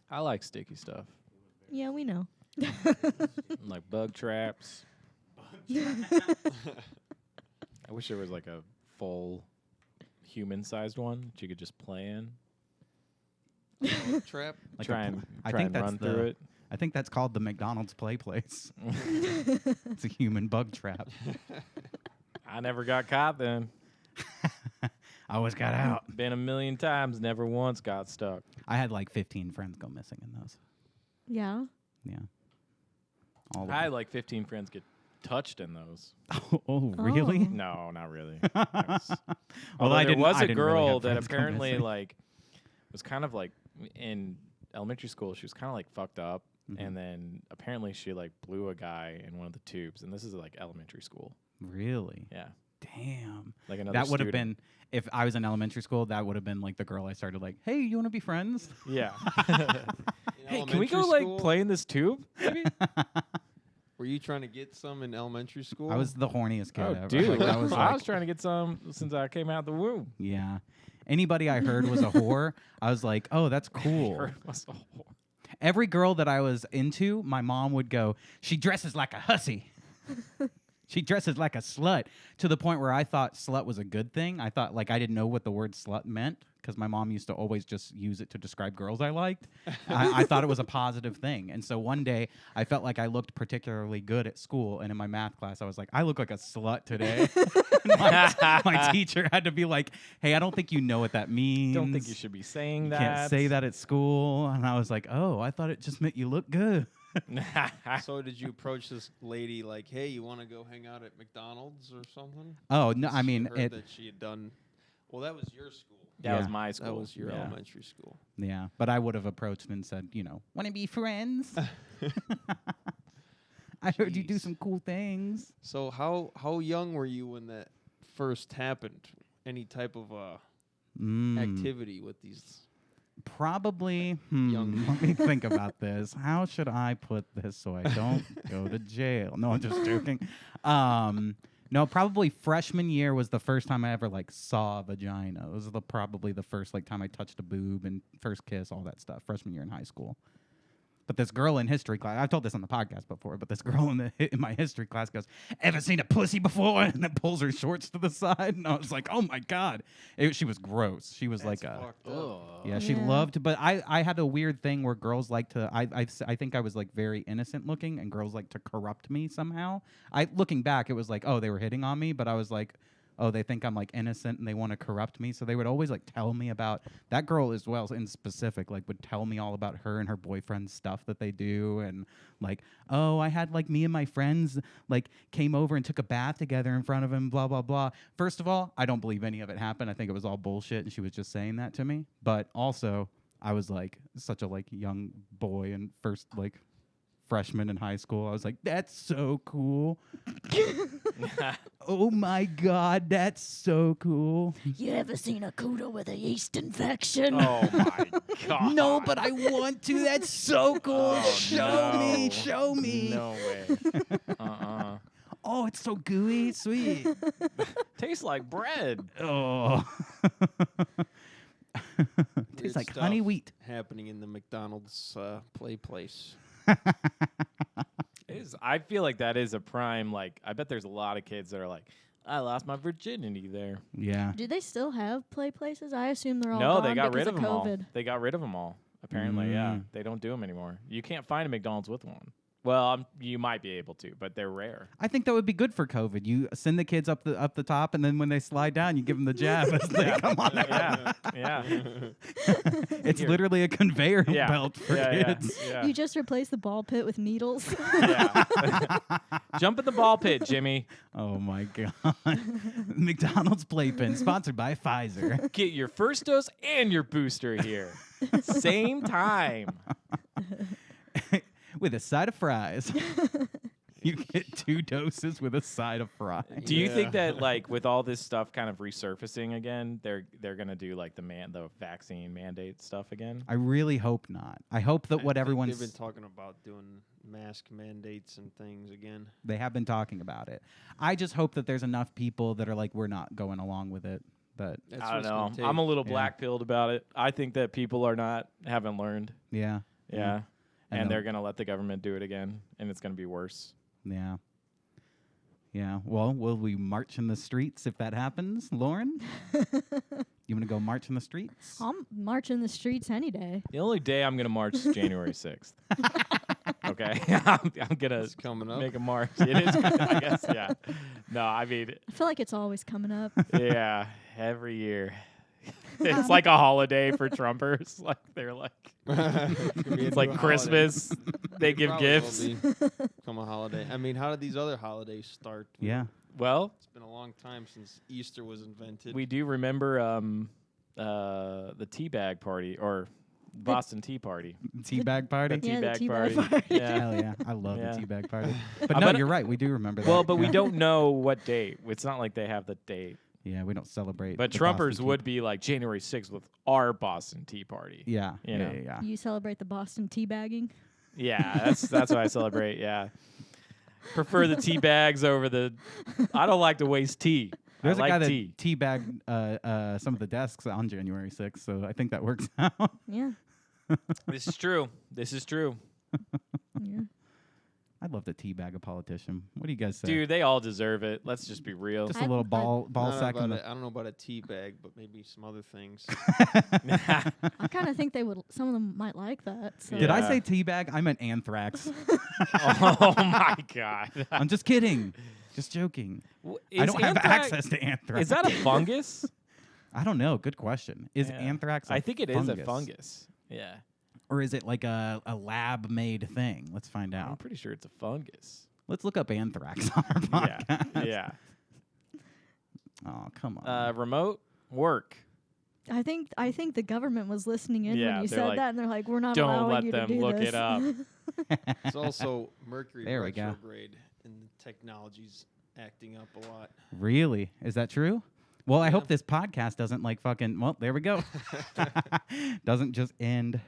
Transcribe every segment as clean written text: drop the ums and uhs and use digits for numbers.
I like sticky stuff. Yeah, we know. Like bug traps. I wish there was like a full human-sized one that you could just play in. Trap. Like Try and run through it. I think that's called the McDonald's play place. It's a human bug trap. I never got caught then. I always got out. Been a million times, never once got stuck. I had like 15 friends go missing in those. Yeah. Yeah. All of I had them. like 15 friends get touched in those. Oh, really? Oh. No, not really. Well, I there didn't. was I a didn't really girl have that friends go apparently missing. like was kind of like in elementary school. She was kind of like fucked up, Mhm. and then apparently she like blew a guy in one of the tubes. And this is like elementary school. Really? Yeah, Damn. like another. That would have student. been if I was in elementary school. That would have been like the girl I started like. Hey, you want to be friends? Yeah. In Hey, can we go elementary like school, play in this tube? Maybe? Were you trying to get some in elementary school? I was the horniest kid Oh, ever. dude, Like, I was like, trying to get some since I came out the womb. yeah. Anybody I heard was a whore. I was like, oh, that's cool. Her was a whore. Every girl that I was into, my mom would go, she dresses like a hussy. She dresses like a slut, to the point where I thought slut was a good thing. I thought, like, I didn't know what the word slut meant because my mom used to always just use it to describe girls I liked. I thought it was a positive thing. And so one day I felt like I looked particularly good at school. And in my math class, I was like, I look like a slut today. my teacher had to be like, hey, I don't think you know what that means. Don't think you should be saying You that. can't say that at school. And I was like, oh, I thought it just meant you look good. So did you approach this lady like, hey, you want to go hang out at McDonald's or something? Oh, no, I She mean, heard it, that she had done. Well, that was your school. That was Yeah. my school. That was your Yeah. elementary school. yeah, but I would have approached and said, you know, want to be friends? I heard you do Jeez. some cool things. So how young were you when that first happened? Any type of activity with these? Probably. Young. Let me think about this. How should I put this so I don't go to jail? No, I'm just joking. No, probably freshman year was the first time I ever like saw a vagina. It was probably the first like time I touched a boob and first kiss, all that stuff. Freshman year in high school. But this girl in history class, I've told this on the podcast before, but this girl in my history class goes, ever seen a pussy before? And then pulls her shorts to the side. And I was like, oh my God. She was gross. She was That's like a... fucked up. Yeah, she Yeah. loved, but I had a weird thing where girls like to, I think I was like very innocent looking and girls like to corrupt me somehow. Looking back, it was like, oh, they were hitting on me, but I was like, oh, they think I'm like innocent and they want to corrupt me. So they would always like tell me about that girl as well in specific, like would tell me all about her and her boyfriend's stuff that they do. And like, oh, I had like me and my friends like came over and took a bath together in front of him, blah, blah, blah. First of all, I don't believe any of it happened. I think it was all bullshit and she was just saying that to me. But also I was like such a like young boy and first like freshman in high school. I was like, that's so cool. Oh my God, that's so cool. You ever seen a cooter with a yeast infection? Oh my God. No, but I want to. That's so cool. Show me. No way. Oh, it's so gooey, sweet. Tastes like bread. Oh. Weird Tastes like stuff honey wheat. happening in the McDonald's play place. I feel like that is a prime, like, I bet there's a lot of kids that are like, I lost my virginity there. Yeah. Do they still have play places? I assume they're all No, gone they got because rid of them all. COVID. They got rid of them all. Apparently, yeah. Mm. They don't do them anymore. You can't find a McDonald's with one. Well, you might be able to, but they're rare. I think that would be good for COVID. You send the kids up the top, and then when they slide down, you give them the jab as they come on out. Yeah. It's Here. literally a conveyor Yeah. belt for Yeah, kids. Yeah. You just replace the ball pit with needles. Yeah. Jump in the ball pit, Jimmy. Oh my God. McDonald's playpen, sponsored by Pfizer. Get your first dose and your booster here. Same time. With a side of fries. You get 2 doses with a side of fries. Do you think that, like, with all this stuff kind of resurfacing again, they're gonna do like the vaccine mandate stuff again? I really hope not. I hope that what I think everyone's they've been talking about doing mask mandates and things again. they have been talking about it. I just hope that there's enough people that are like, we're not going along with it. But That's I don't what it's know. gonna take. I'm a little Yeah. black-pilled about it. I think that people haven't learned. yeah, Yeah. And And they're going to let the government do it again, and it's going to be worse. Yeah. Yeah. Well, will we march in the streets if that happens, Lauren? You want to go march in the streets? I'll march in the streets any day. The only day I'm going to march is January 6th. Okay? I'm going It's coming to up. make a march. It is, I guess, yeah. No, I mean, I feel like it's always coming up. yeah, every year. It's like a holiday for Trumpers. Like, they're like, it's like Christmas. They give gifts. Become a holiday. I mean, how did these other holidays start? Yeah. Well, It's been a long time since Easter was invented. we do remember the teabag party or Boston Tea Party. Teabag party? The Yeah, the teabag teabag party. party. Yeah. Hell yeah. I love Yeah. the teabag party. But Uh, no, but- you're right. We do remember that. Well, but we Yeah. don't know what date. It's not like they have the date. Yeah, we don't celebrate. But the Trumpers Boston would be like January 6th with our Boston Tea Party. Yeah. You Yeah, know. yeah. You celebrate the Boston teabagging? Yeah, that's what I celebrate. Yeah, prefer the tea bags over the. I don't like to waste tea. There's I a guy like tea. that teabagged some of the desks on January 6th, so I think that works out. Yeah. This is true. This is true, Yeah. I'd love to teabag a politician. What do you guys say? dude. They all deserve it. Let's just be real. Just a I'd- little I'd- ball I don't know sack in about the. I don't know about a tea bag, but maybe some other things. I kind of think they would. Some of them might like that. So. Did I Yeah. say teabag? I meant anthrax. Oh my god! I'm just kidding. Just joking. I don't have access to anthrax. Is that a fungus? I don't know. Good question. Is Yeah. anthrax? I think it is a fungus. Yeah, Or is it like a lab-made thing? Let's find I'm out. pretty sure it's a fungus. Let's look up anthrax on our Yeah, podcast. yeah. Oh, come on. Remote work. I think the government was listening in Yeah, when you they're said like, that, and they're like, "We're not "Don't allowing let you them to do look this." it up. It's also Mercury There we go. retrograde, and the technology's acting up a lot. Really? Is that true? Well, I Yeah. hope this podcast doesn't like fucking. Well, there we go. Doesn't just end.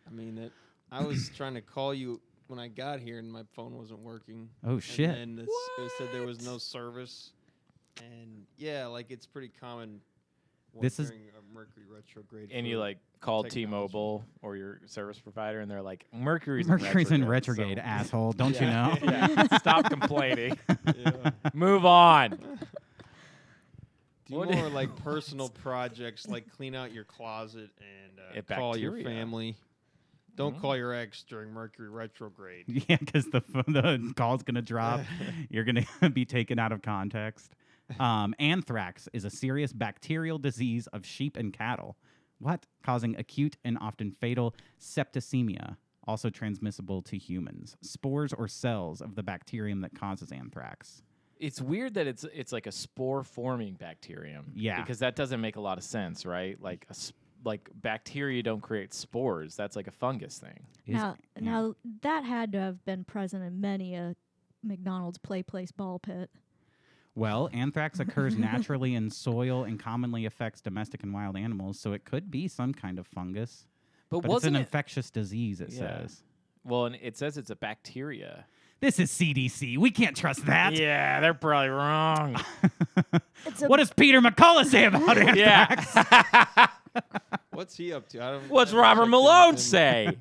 I mean, I was trying to call you when I got here, and my phone wasn't working. Oh shit. And then it said there was no service. And yeah, like it's pretty common. This is- during a Mercury retrograde. And for you like call technology. T-Mobile or your service provider, and they're like, "Mercury's Mercury's in so- retrograde, asshole. Don't you Yeah. know? Yeah. Stop complaining. Yeah. Move on." Do What more i- like personal projects, like clean out your closet and call your bacteria. family. Don't Mm. call your ex during Mercury retrograde. Yeah, because the call's gonna drop. You're gonna be taken out of context. Anthrax is a serious bacterial disease of sheep and cattle. What? Causing acute and often fatal septicemia, also transmissible to humans. Spores or cells of the bacterium that causes anthrax. It's weird that it's like a spore-forming bacterium. Yeah. Because that doesn't make a lot of sense, right? Like like bacteria don't create spores. That's like a fungus thing. Now, yeah. now that had to have been present in many a McDonald's play place ball pit. Well, anthrax occurs naturally in soil and commonly affects domestic and wild animals, so it could be some kind of fungus. But it's an wasn't it? infectious disease, it Yeah. says. Well, and it says it's a bacteria. This is CDC. We can't trust that. Yeah, they're probably wrong. It's a What does Peter McCullough say about anthrax? Yeah. What's he up to? I don't. What's I haven't Robert checked in Malone with him. say?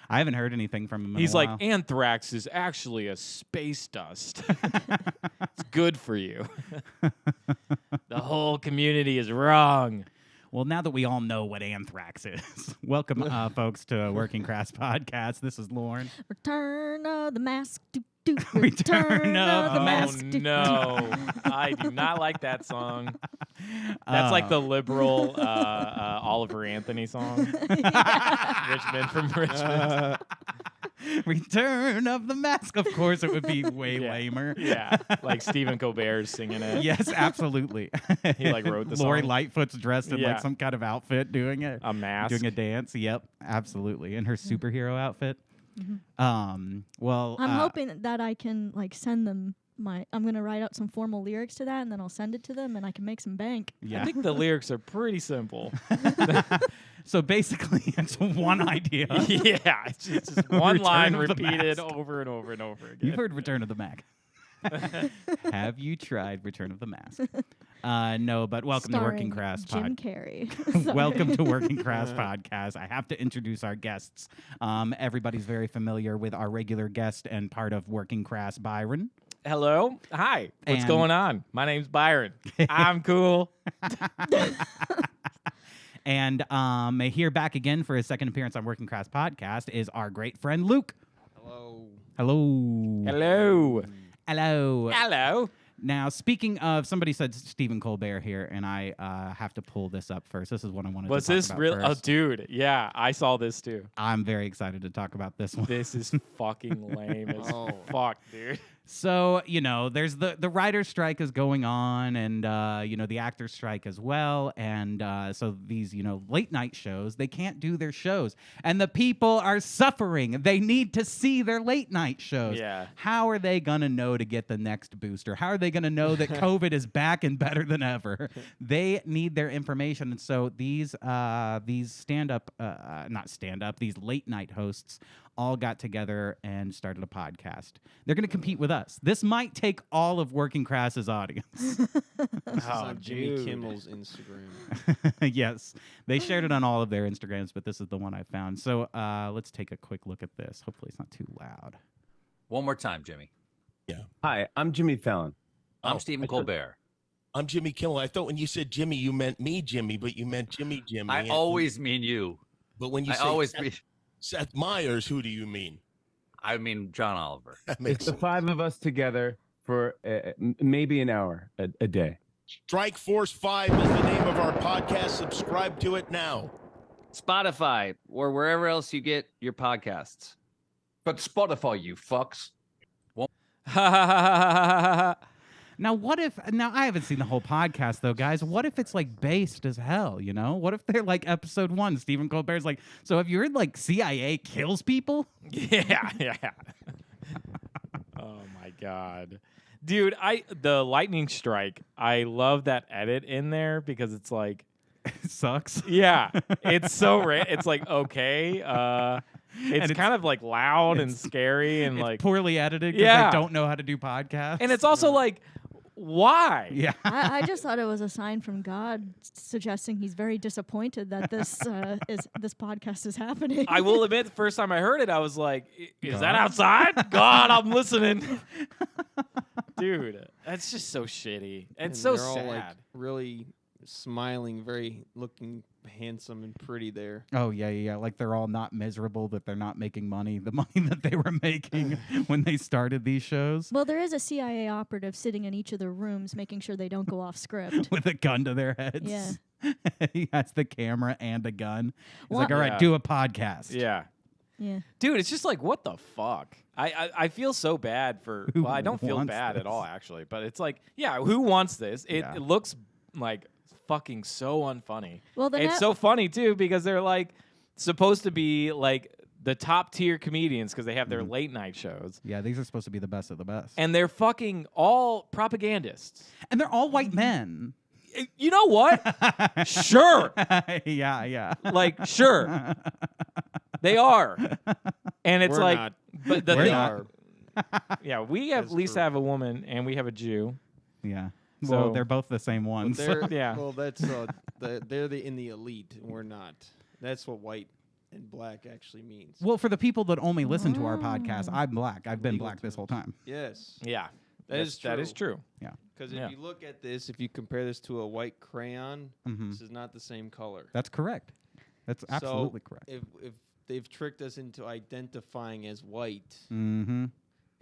I haven't heard anything from him in He's a like, while. anthrax is actually a space dust. It's good for you. The whole community is wrong. Well, now that we all know what anthrax is, welcome, folks, to Working Crass Podcast. This is Lauren. Return of the Mask. Doo, doo. Return of the Oh Mask. no, I do not like that song. That's like the liberal Oliver Anthony song. Richmond from Richmond. Return of the Mask. Of course, it would be way Yeah. lamer. Yeah, like Stephen Colbert's singing it. Yes, absolutely. He, like, wrote the Lori song. Lightfoot's dressed in Yeah. like some kind of outfit doing it. A mask. Doing a dance. Yep, absolutely. In her superhero outfit. Mhm. Well, I'm hoping that I can like send them I'm gonna write out some formal lyrics to that, and then I'll send it to them, and I can make some bank. Yeah. I think the lyrics are pretty simple. So basically, it's one idea. Yeah, it's just one Return line of the repeated Mask. over and over and over again. You've heard Return of the Mac. Have you tried Return of the Mask? No, but welcome to Working Starring Crass Jim Podcast. Carrey. Sorry. Welcome to Working Crass Podcast. I have to introduce our guests. Everybody's very familiar with our regular guest and part of Working Crass, Byron. Hello. Hi. What's And- going on? My name's Byron. I'm cool. And here back again for his second appearance on Working Crass Podcast is our great friend Luke. Hello. Hello. Hello. Hello. Hello. Now, speaking of, somebody said Stephen Colbert here, and I have to pull this up first. This is what I wanted Was to talk this about real? Oh, first. dude. Yeah, I saw this too. I'm very excited to talk about this one. This is fucking lame as Oh. fuck, dude. So, there's the writer's strike is going on and, the actor's strike as well. And so these, late night shows, they can't do their shows. And the people are suffering. They need to see their late night shows. Yeah. How are they going to know to get the next booster? How are they going to know that COVID is back and better than ever? They need their information. And so these these late night hosts all got together and started a podcast. They're going to compete with us. This might take all of Working Crass's audience. This is Oh, on Jimmy dude. Kimmel's Instagram. Yes, they shared it on all of their Instagrams, but this is the one I found. So let's take a quick look at this. Hopefully it's not too loud. One more time, Jimmy. Hi, I'm Jimmy Fallon. I'm Stephen Colbert. I'm Jimmy Kimmel. I thought when you said Jimmy, you meant me, Jimmy, but you meant Jimmy. I always mean you. But when you I say always Seth, mean. Seth Meyers, who do you mean? I mean John Oliver. That makes It's the sense. five of us together for maybe an hour a day. Strike Force 5 is the name of our podcast. Subscribe to it now. Spotify or wherever else you get your podcasts. But Spotify, you fucks. Now, now I haven't seen the whole podcast though, guys. What if it's like based as hell, What if they're like episode 1, Stephen Colbert's like, so have you heard like CIA kills people? Yeah. Oh my god. Dude, the lightning strike, I love that edit in there because it's like, It sucks. yeah, it's so it's like, okay, it's it's- kind of like loud and it's- scary and It's like, poorly edited because Yeah. they don't know how to do podcasts. and it's also like, why? yeah. I just thought it was a sign from God suggesting he's very disappointed that this podcast is happening. I will admit, the first time I heard it, I was like, is that outside? God, I'm listening. Dude, that's just so shitty. It's And so they're all sad. like really smiling, very looking handsome and pretty there. Oh yeah. Like they're all not miserable that they're not making money, the money that they were making when they started these shows, Well, there is a CIA operative sitting in each of the rooms making sure they don't go off script. with a gun to their heads. Yeah. He has the camera and a gun. He's Well- like, all right, Yeah. do a podcast. Yeah. Yeah. Dude, it's just like, what the fuck? I feel so bad for, Who well, I don't feel wants bad this? at all, actually. But it's like, yeah, who wants this? It, Yeah. it looks like fucking so unfunny. Well, the It's net- so funny, too, because they're like supposed to be like the top tier comedians because they have their late night shows. Yeah, these are supposed to be the best of the best. And they're fucking all propagandists. And they're all white men. You know what? Sure. yeah. Like, sure. They are. And it's We're like, not. but the We're thing, not. yeah, we That's at least true. have a woman and we have a Jew. Yeah. So- Well, they're both the same But ones. they're, Yeah. Well, that's they're in the elite. And we're not. That's what white and black actually means. Well, for the people that only listen to our podcast, Oh. I'm black. I've been Legal black this whole terms. time. Yes. Yeah. That's That is true. Because Yeah. if you look at this, if you compare this to a white crayon, Mhm. this is not the same color. That's correct. That's So, absolutely correct. If they've tricked us into identifying as white Mm-hmm.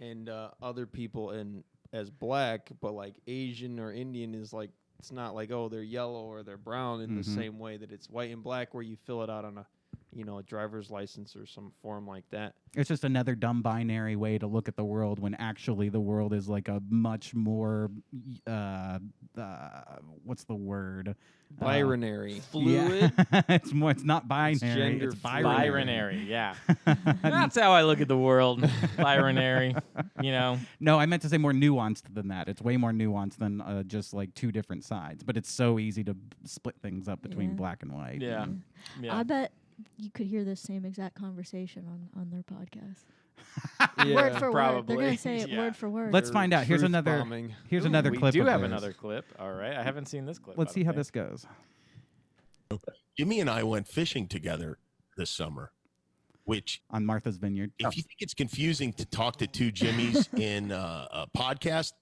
and other people as black, but like Asian or Indian is like, it's not like, oh, they're yellow or they're brown in the Mhm. same way that it's white and black where you fill it out on a driver's license or some form like that. It's just another dumb binary way to look at the world when actually the world is like a much more, what's the word? Binary. Fluid. Yeah. It's not binary. gender It's fluid. Binary. Yeah. That's how I look at the world. Binary. No, I meant to say more nuanced than that. It's way more nuanced than just like two different sides. But it's so easy to split things up between Yeah. black and white. Yeah. I Yeah. bet you could hear this same exact conversation on their podcast. Yeah, Word for word. They're probably. gonna say it Yeah. word for word. Let's find out. Here's Truth another. bombing. Here's another We clip. do of have theirs. another clip. All right. I haven't seen this clip. Let's I see don't how think. this goes. Jimmy and I went fishing together this summer, which On Martha's Vineyard. if you think it's confusing to talk to two Jimmys in a podcast,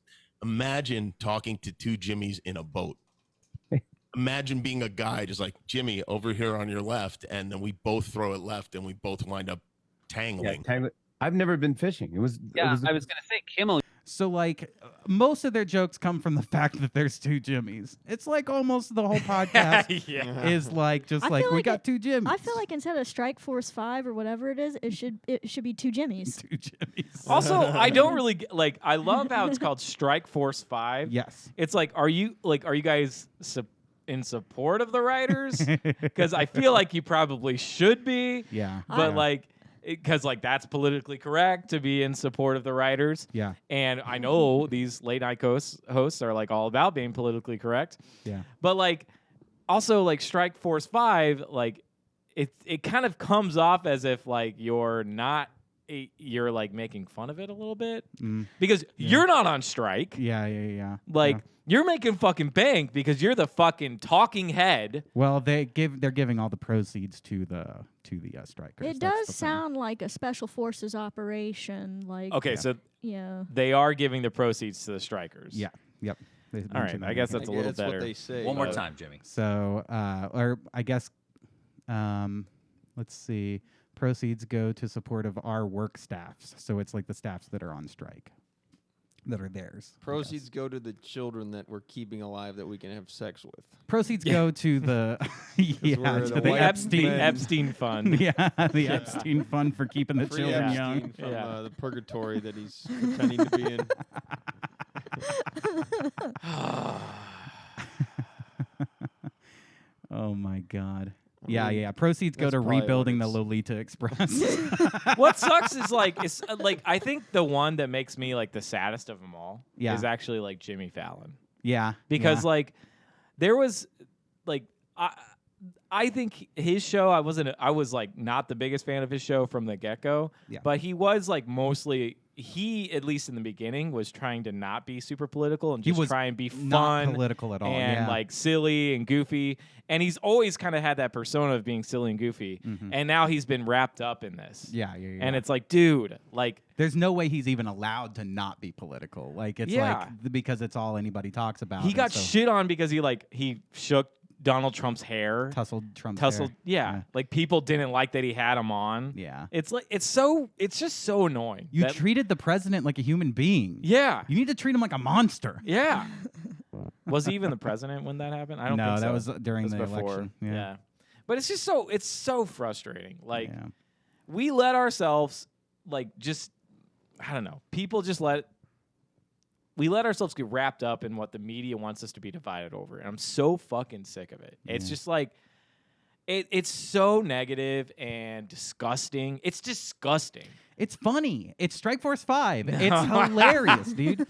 imagine talking to two Jimmys in a boat. Imagine being a guy just like Jimmy over here on your left, and then we both throw it left, and we both wind up tangling. I've never been fishing. It was Yeah, I was gonna say Kimmel. So like most of their jokes come from the fact that there's two Jimmys. It's like almost the whole podcast Yeah. is like just I like feel we like got two Jimmys. I feel like instead of Strike Force 5 or whatever it is, it should be two Jimmys. two Jimmys. Also, I don't really like. I love how it's called Strike Force 5. Yes. It's like, are you guys in support of the writers? Because I feel like you probably should be. Yeah. But yeah. like, because like that's politically correct to be in support of the writers. Yeah. And I know these late night hosts are like all about being politically correct. Yeah. But like, also like Strike Force 5, like it kind of comes off as if like you're not. You're like making fun of it a little bit because you're not on strike. Yeah. Like yeah. you're making fucking bank because you're the fucking talking head. Well, they're giving all the proceeds to the strikers. It That's does the thing. sound like a special forces operation. Like Okay, so yeah. they are giving the proceeds to the strikers. Yeah. Yep. They All right, mentioned that I guess in that's the- a little That's better. what they say. One more but- time, Jimmy. So, or I guess, let's see. Proceeds go to support of our work staffs. So it's like the staffs that are on strike, that are theirs. I Proceeds guess. go to the children that we're keeping alive that we can have sex with. Proceeds go to the we're to the the white Epstein men. Epstein fund. yeah, the Epstein fund for keeping the Free children Epstein young. from Yeah. the purgatory that he's pretending to be in. Oh my God. Yeah. Proceeds go That's to probably what rebuilding the it's- Lolita Express. What sucks is like it's like I think the one that makes me like the saddest of them all Yeah. is actually like Jimmy Fallon. yeah, Because yeah. like there was like I think his show I was like not the biggest fan of his show from the get-go, Yeah. but he was like mostly he at least in the beginning was trying to not be super political and He just was try and be not fun political at all. and yeah. like silly and goofy, and he's always kind of had that persona of being silly and goofy, and now he's been wrapped up in this. yeah. And it's like, dude, like There's no way he's even allowed to not be political. Like it's Yeah. like because it's all anybody talks about. he and got so shit on because he shook Donald Trump's hair. tussled Trump's Tussled, hair. yeah. Like people didn't like that he had him on. Yeah. It's like it's just so annoying. You that- treated the president like a human being. yeah. You need to treat him like a monster. Yeah. Was he even the president when that happened? I don't No, think so. that was during It was the before. election. Yeah. But it's just so frustrating. Like Yeah. we let ourselves like just I don't know. People just we let ourselves get wrapped up in what the media wants us to be divided over. And I'm so fucking sick of it. It's just like it's so negative and disgusting. It's disgusting. It's funny. It's Strike Force 5. It's hilarious, dude.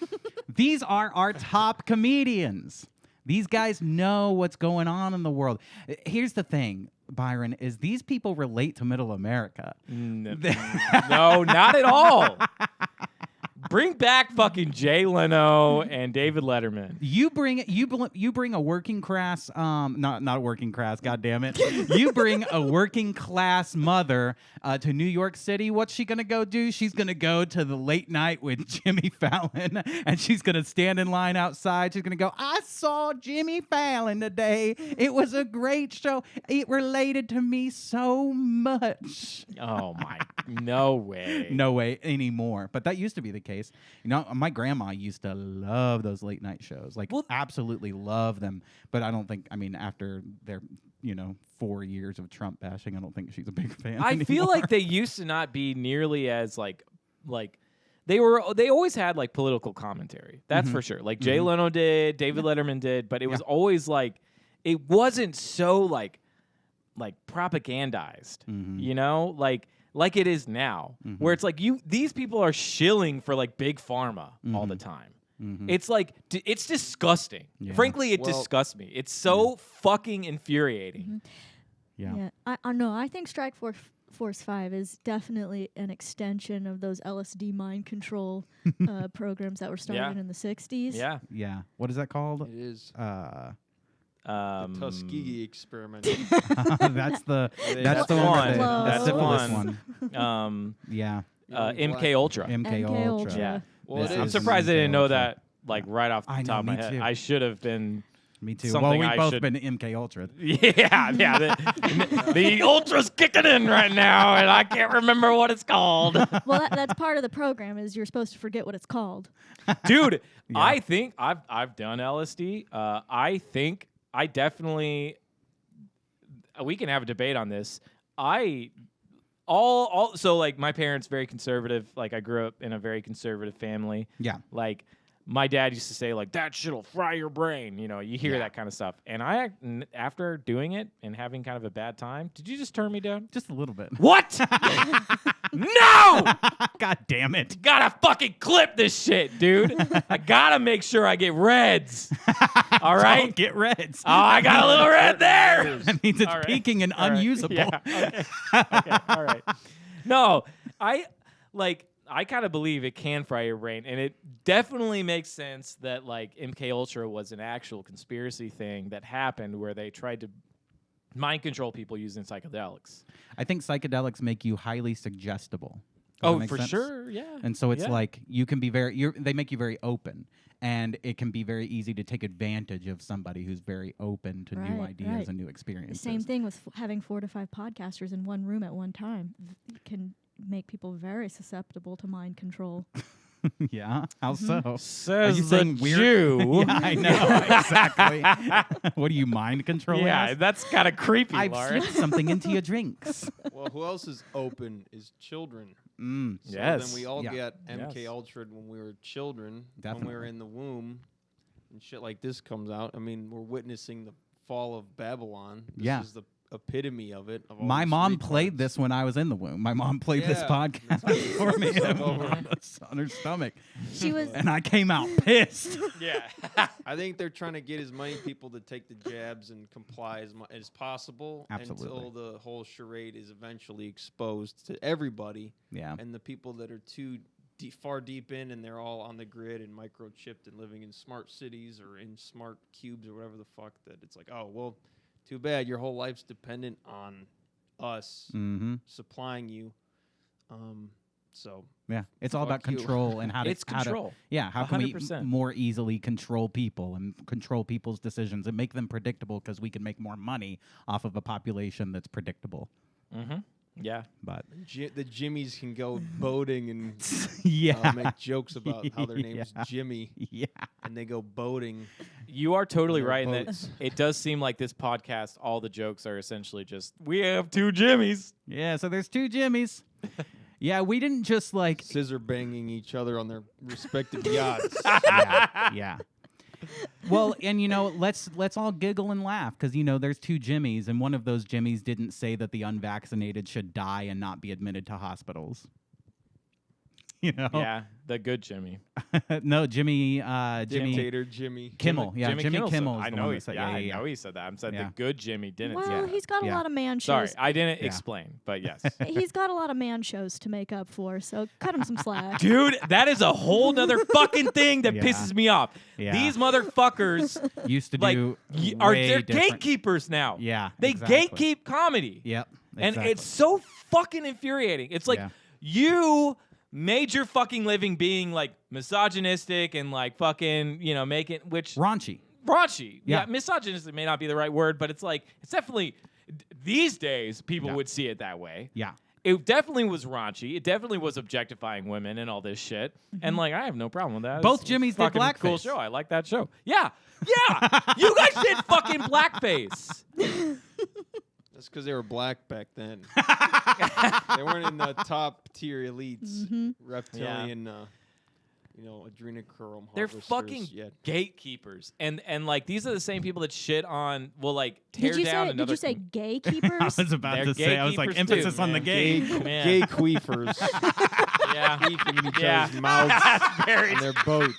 These are our top comedians. These guys know what's going on in the world. Here's the thing, Byron, is these people relate to middle America. No, not at all. Bring back fucking Jay Leno and David Letterman. You bring a working class not a working class, god damn it. You bring a working class mother to New York City. What's she gonna go do? She's gonna go to the late night with Jimmy Fallon, and she's gonna stand in line outside. She's gonna go, I saw Jimmy Fallon today. It was a great show. It related to me so much. Oh my, no way. No way anymore. But that used to be the case. You know, my grandma used to love those late night shows. Like, absolutely love them. But I don't think, after their, 4 years of Trump bashing, I don't think she's a big fan I anymore. feel like they used to not be nearly as like they always had like political commentary. That's for sure. Like Jay Leno did, David Letterman did, but it was always like it wasn't so like propagandized. Like it is now, where it's like these people are shilling for like big pharma all the time. It's like it's disgusting. Yeah. Frankly, it Well- disgusts me. It's so fucking infuriating. Yeah. I know. I think Strike Force 5 is definitely an extension of those LSD mind control programs that were started in the 60s. Yeah. Yeah. What is that called? It is Uh, the Tuskegee experiment. that's the That's one. one. That's That's the one. one. Yeah. MK Ultra. MK MK Ultra. Ultra. Yeah. Well, This it I'm is. surprised I didn't know Ultra. that like right off the I top know, of my me head. too. I should have been. Me too. Something Well, I we've both should- been MK Ultra. Yeah. The Ultra's kicking in right now, and I can't remember what it's called. Well, that's part of the program is you're supposed to forget what it's called. Dude, Yeah. I think I've done LSD. I think I definitely. We can have a debate on this. So like my parents very conservative. Like I grew up in a very conservative family. Yeah. Like my dad used to say like that shit'll fry your brain. You know, you hear that kind of stuff. And after doing it and having kind of a bad time, did you just turn me down? Just a little bit. What? No! God damn it. Gotta fucking clip this shit, dude. I gotta make sure I get reds. All right? Don't get reds. Oh, I got a little red there. That means it's All right. peaking and All right. unusable. Yeah, okay. All right. No, I kind of believe it can fry your brain, and it definitely makes sense that like MK Ultra was an actual conspiracy thing that happened where they tried to mind control people using psychedelics. I think psychedelics make you highly suggestible. Does that make sense? Sure, yeah. And so it's Yeah. like you can be they make you very open, and it can be very easy to take advantage of somebody who's very open to new Right, ideas right. and new The experiences. same thing with having 4 to 5 podcasters in one room at one time. It can make people very susceptible to mind control. Yeah. How so? Says you the saying weird- Jew. Yeah, I know exactly. What do you mind controlling? Yeah, us? that's kind of creepy, I've Lauren. slipped something into your drinks. Well, who else is open is children. Mm. So Yes. then we all Yeah. get MK Yes. Ultra when we were children, when we Definitely. were in the womb, and shit like this comes out. I mean, we're witnessing the fall of Babylon. This Yeah. is the epitome of it. Of all My these mom retards. played this when I was in the womb. My mom played this Yeah. podcast for me So- on her stomach, She was and I came out pissed. Yeah. I think they're trying to get as many people to take the jabs and comply as possible Absolutely. until the whole charade is eventually exposed to everybody. Yeah. And the people that are too far deep in and they're all on the grid and microchipped and living in smart cities or in smart cubes or whatever the fuck, that it's like, oh, well, too bad. Your whole life's dependent on us Mm-hmm. supplying you. So Yeah, it's all Fuck about you. control and how to It's how to- control. yeah, how can we 100%. more easily control people and control people's decisions and make them predictable because we can make more money off of a population that's predictable. Mm-hmm. Yeah. But the Jimmies can go boating and yeah, make jokes about how their name's Yeah. Jimmy, yeah, and they go boating. You are totally Their right in that boats. it does seem like this podcast, all the jokes are essentially just, we have 2 Jimmys. yeah. So there's 2 Jimmys. Yeah, we didn't just like Scissor banging each other on their respective yachts. yeah. Well, and let's all giggle and laugh because there's 2 Jimmys, and one of those Jimmys didn't say that the unvaccinated should die and not be admitted to hospitals. Yeah, the good Jimmy. No, Jimmy Dictator Jimmy. Kimmel. Yeah, Jimmy said- Kimmel. I is the know one he that said, I yeah. know he said that. I'm saying Yeah. the good Jimmy didn't well, say that. he's got a Yeah. lot of man Sorry, shows. I didn't Yeah. explain, but yes. He's got a lot of man shows to make up for, so cut him some slack. Dude, that is a whole nother fucking thing that Yeah. pisses me off. Yeah. These motherfuckers Used to like do are way they're different- gatekeepers now. Yeah, They exactly. gatekeep comedy. Yep, And exactly. it's so fucking infuriating. It's like Yeah. you made your fucking living being like misogynistic and like fucking, making raunchy. raunchy. Yeah. Misogynistic may not be the right word, but it's like it's definitely these days people Yeah. would see it that way. Yeah, It definitely was raunchy. It definitely was objectifying women and all this shit. And like I have no problem with that. Both It's Jimmys did fucking cool blackface. show. I like that show. Yeah. Yeah. You guys did fucking blackface. That's because they were black back then. They weren't in the top tier elites, reptilian, adrenochrome. They're harvesters fucking yet. gatekeepers. And like these are the same people that shit on tear Did you down say? another Did you say gatekeepers? I was about They're to say. I was like, gatekeepers too, emphasis on the man. gay. Yeah. Gay queefers Yeah. queefing in each Yeah. other's mouths That's very on their boats.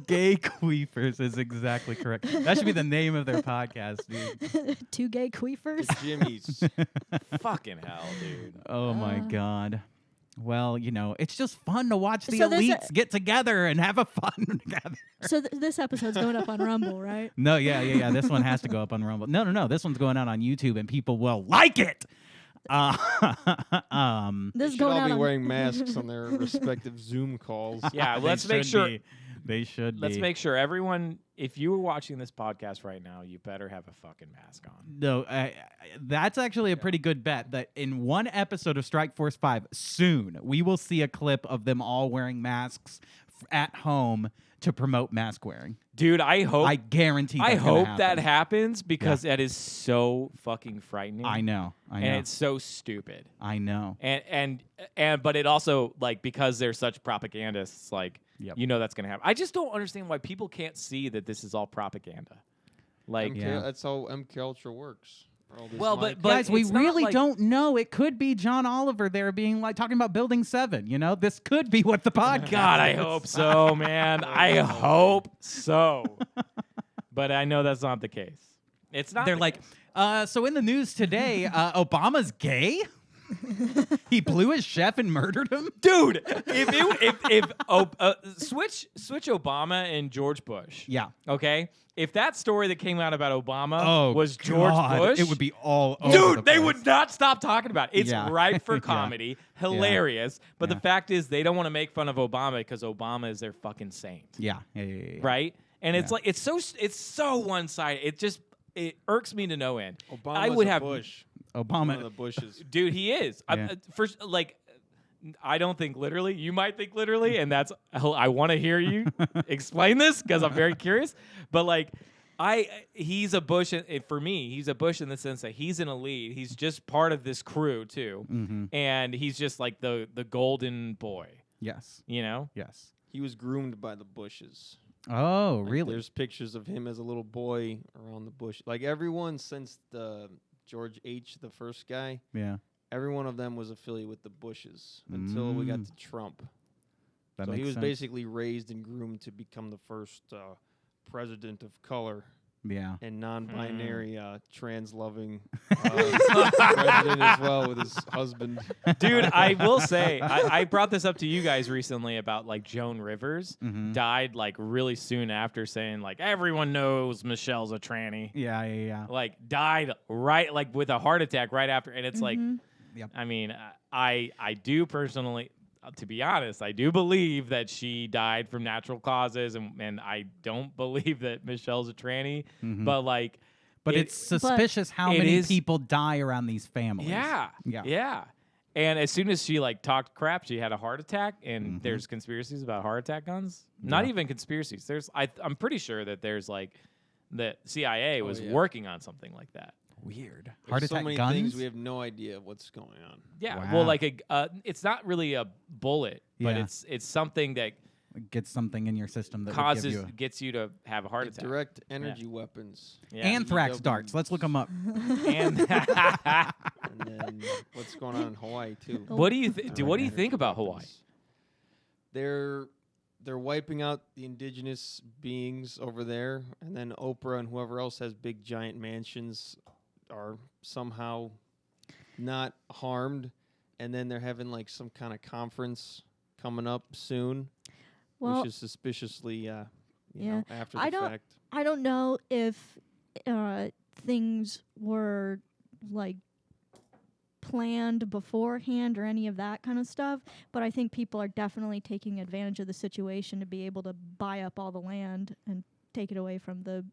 Gay queefers is exactly correct. That should be the name of their podcast, dude. Two gay queefers. The Jimmys. Fucking hell, dude. Oh my god. Well, it's just fun to watch the So there's elites get together and have a fun together. So this episode's going up on Rumble, right? No, yeah. This one has to go up on Rumble. No. This one's going out on YouTube, and people will like it. This They is should going all out be on wearing masks on their respective Zoom calls. Yeah, They let's make should sure. be. They should Let's be. make sure everyone. If you were watching this podcast right now, you better have a fucking mask on. No, that's actually a pretty good bet. That in one episode of Strike Force 5, soon we will see a clip of them all wearing masks at home to promote mask wearing. Dude, I hope. I guarantee. I that's gonna hope happen. that happens because that is so fucking frightening. I know. and it's so stupid. I know. And but it also because they're such propagandists, Yep. that's gonna happen. I just don't understand why people can't see that this is all propaganda. That's how MK Ultra works. But Guys, we it's not really like- don't know. It could be John Oliver there being talking about Building 7. This could be what the podcast. God, I is. hope so, man. I hope so. But I know that's not the case. It's not. They're the like, case. so in the news today, Obama's gay. He blew his chef and murdered him. Dude, switch Obama and George Bush. Yeah. Okay. If that story that came out about Obama was George God, Bush, it would be all over dude, the they place. would not stop talking about it. It's Yeah. ripe for Yeah. comedy, hilarious. But Yeah. the fact is, they don't want to make fun of Obama because Obama is their fucking saint, Yeah. right? And it's Yeah. it's so one sided. It irks me to no end. Obama's I would a have Bush. Obama. One of the Bushes. Dude, he is. Yeah. First, I don't think literally. You might think literally, and that's. I want to hear you explain this because I'm very curious. But he's a Bush for me. He's a Bush in the sense that he's an elite. He's just part of this crew too, and he's just like the golden boy. Yes. Yes. He was groomed by the Bushes. Oh, really? There's pictures of him as a little boy around the bush. Everyone since the George H., the first guy, Yeah. every one of them was affiliated with the Bushes until we got to Trump. That So makes he was sense. basically raised and groomed to become the first president of color Yeah. and non-binary, trans-loving president as well with his husband. Dude, I will say, I brought this up to you guys recently about Joan Rivers died really soon after saying everyone knows Michelle's a tranny. Yeah. Died right with a heart attack right after, and it's Yep. I mean, I do personally, to be honest, I do believe that she died from natural causes, and I don't believe that Michelle's a tranny, but it's suspicious how it many is- people die around these families. Yeah. And as soon as she talked crap, she had a heart attack. And there's conspiracies about heart attack guns. Not even conspiracies. I'm pretty sure that there's the CIA was working on something like that. Weird. There's Heart so attack many guns. things we have no idea what's going on. Yeah. Wow. Well, it's not really a bullet, but Yeah. it's something that Get something in your system that would give you gets you to have a heart attack. Direct energy weapons. Yeah. anthrax EW. darts. Let's look them up. And And then what's going on in Hawaii too? what do you what do you Energy think about Hawaii? weapons. They're wiping out the indigenous beings over there, and then Oprah and whoever else has big giant mansions are somehow not harmed, and then they're having some kind of conference coming up soon, Well, which is suspiciously you Yeah. know, after I the don't- fact. I don't know if things were planned beforehand or any of that kind of stuff, but I think people are definitely taking advantage of the situation to be able to buy up all the land and take it away from the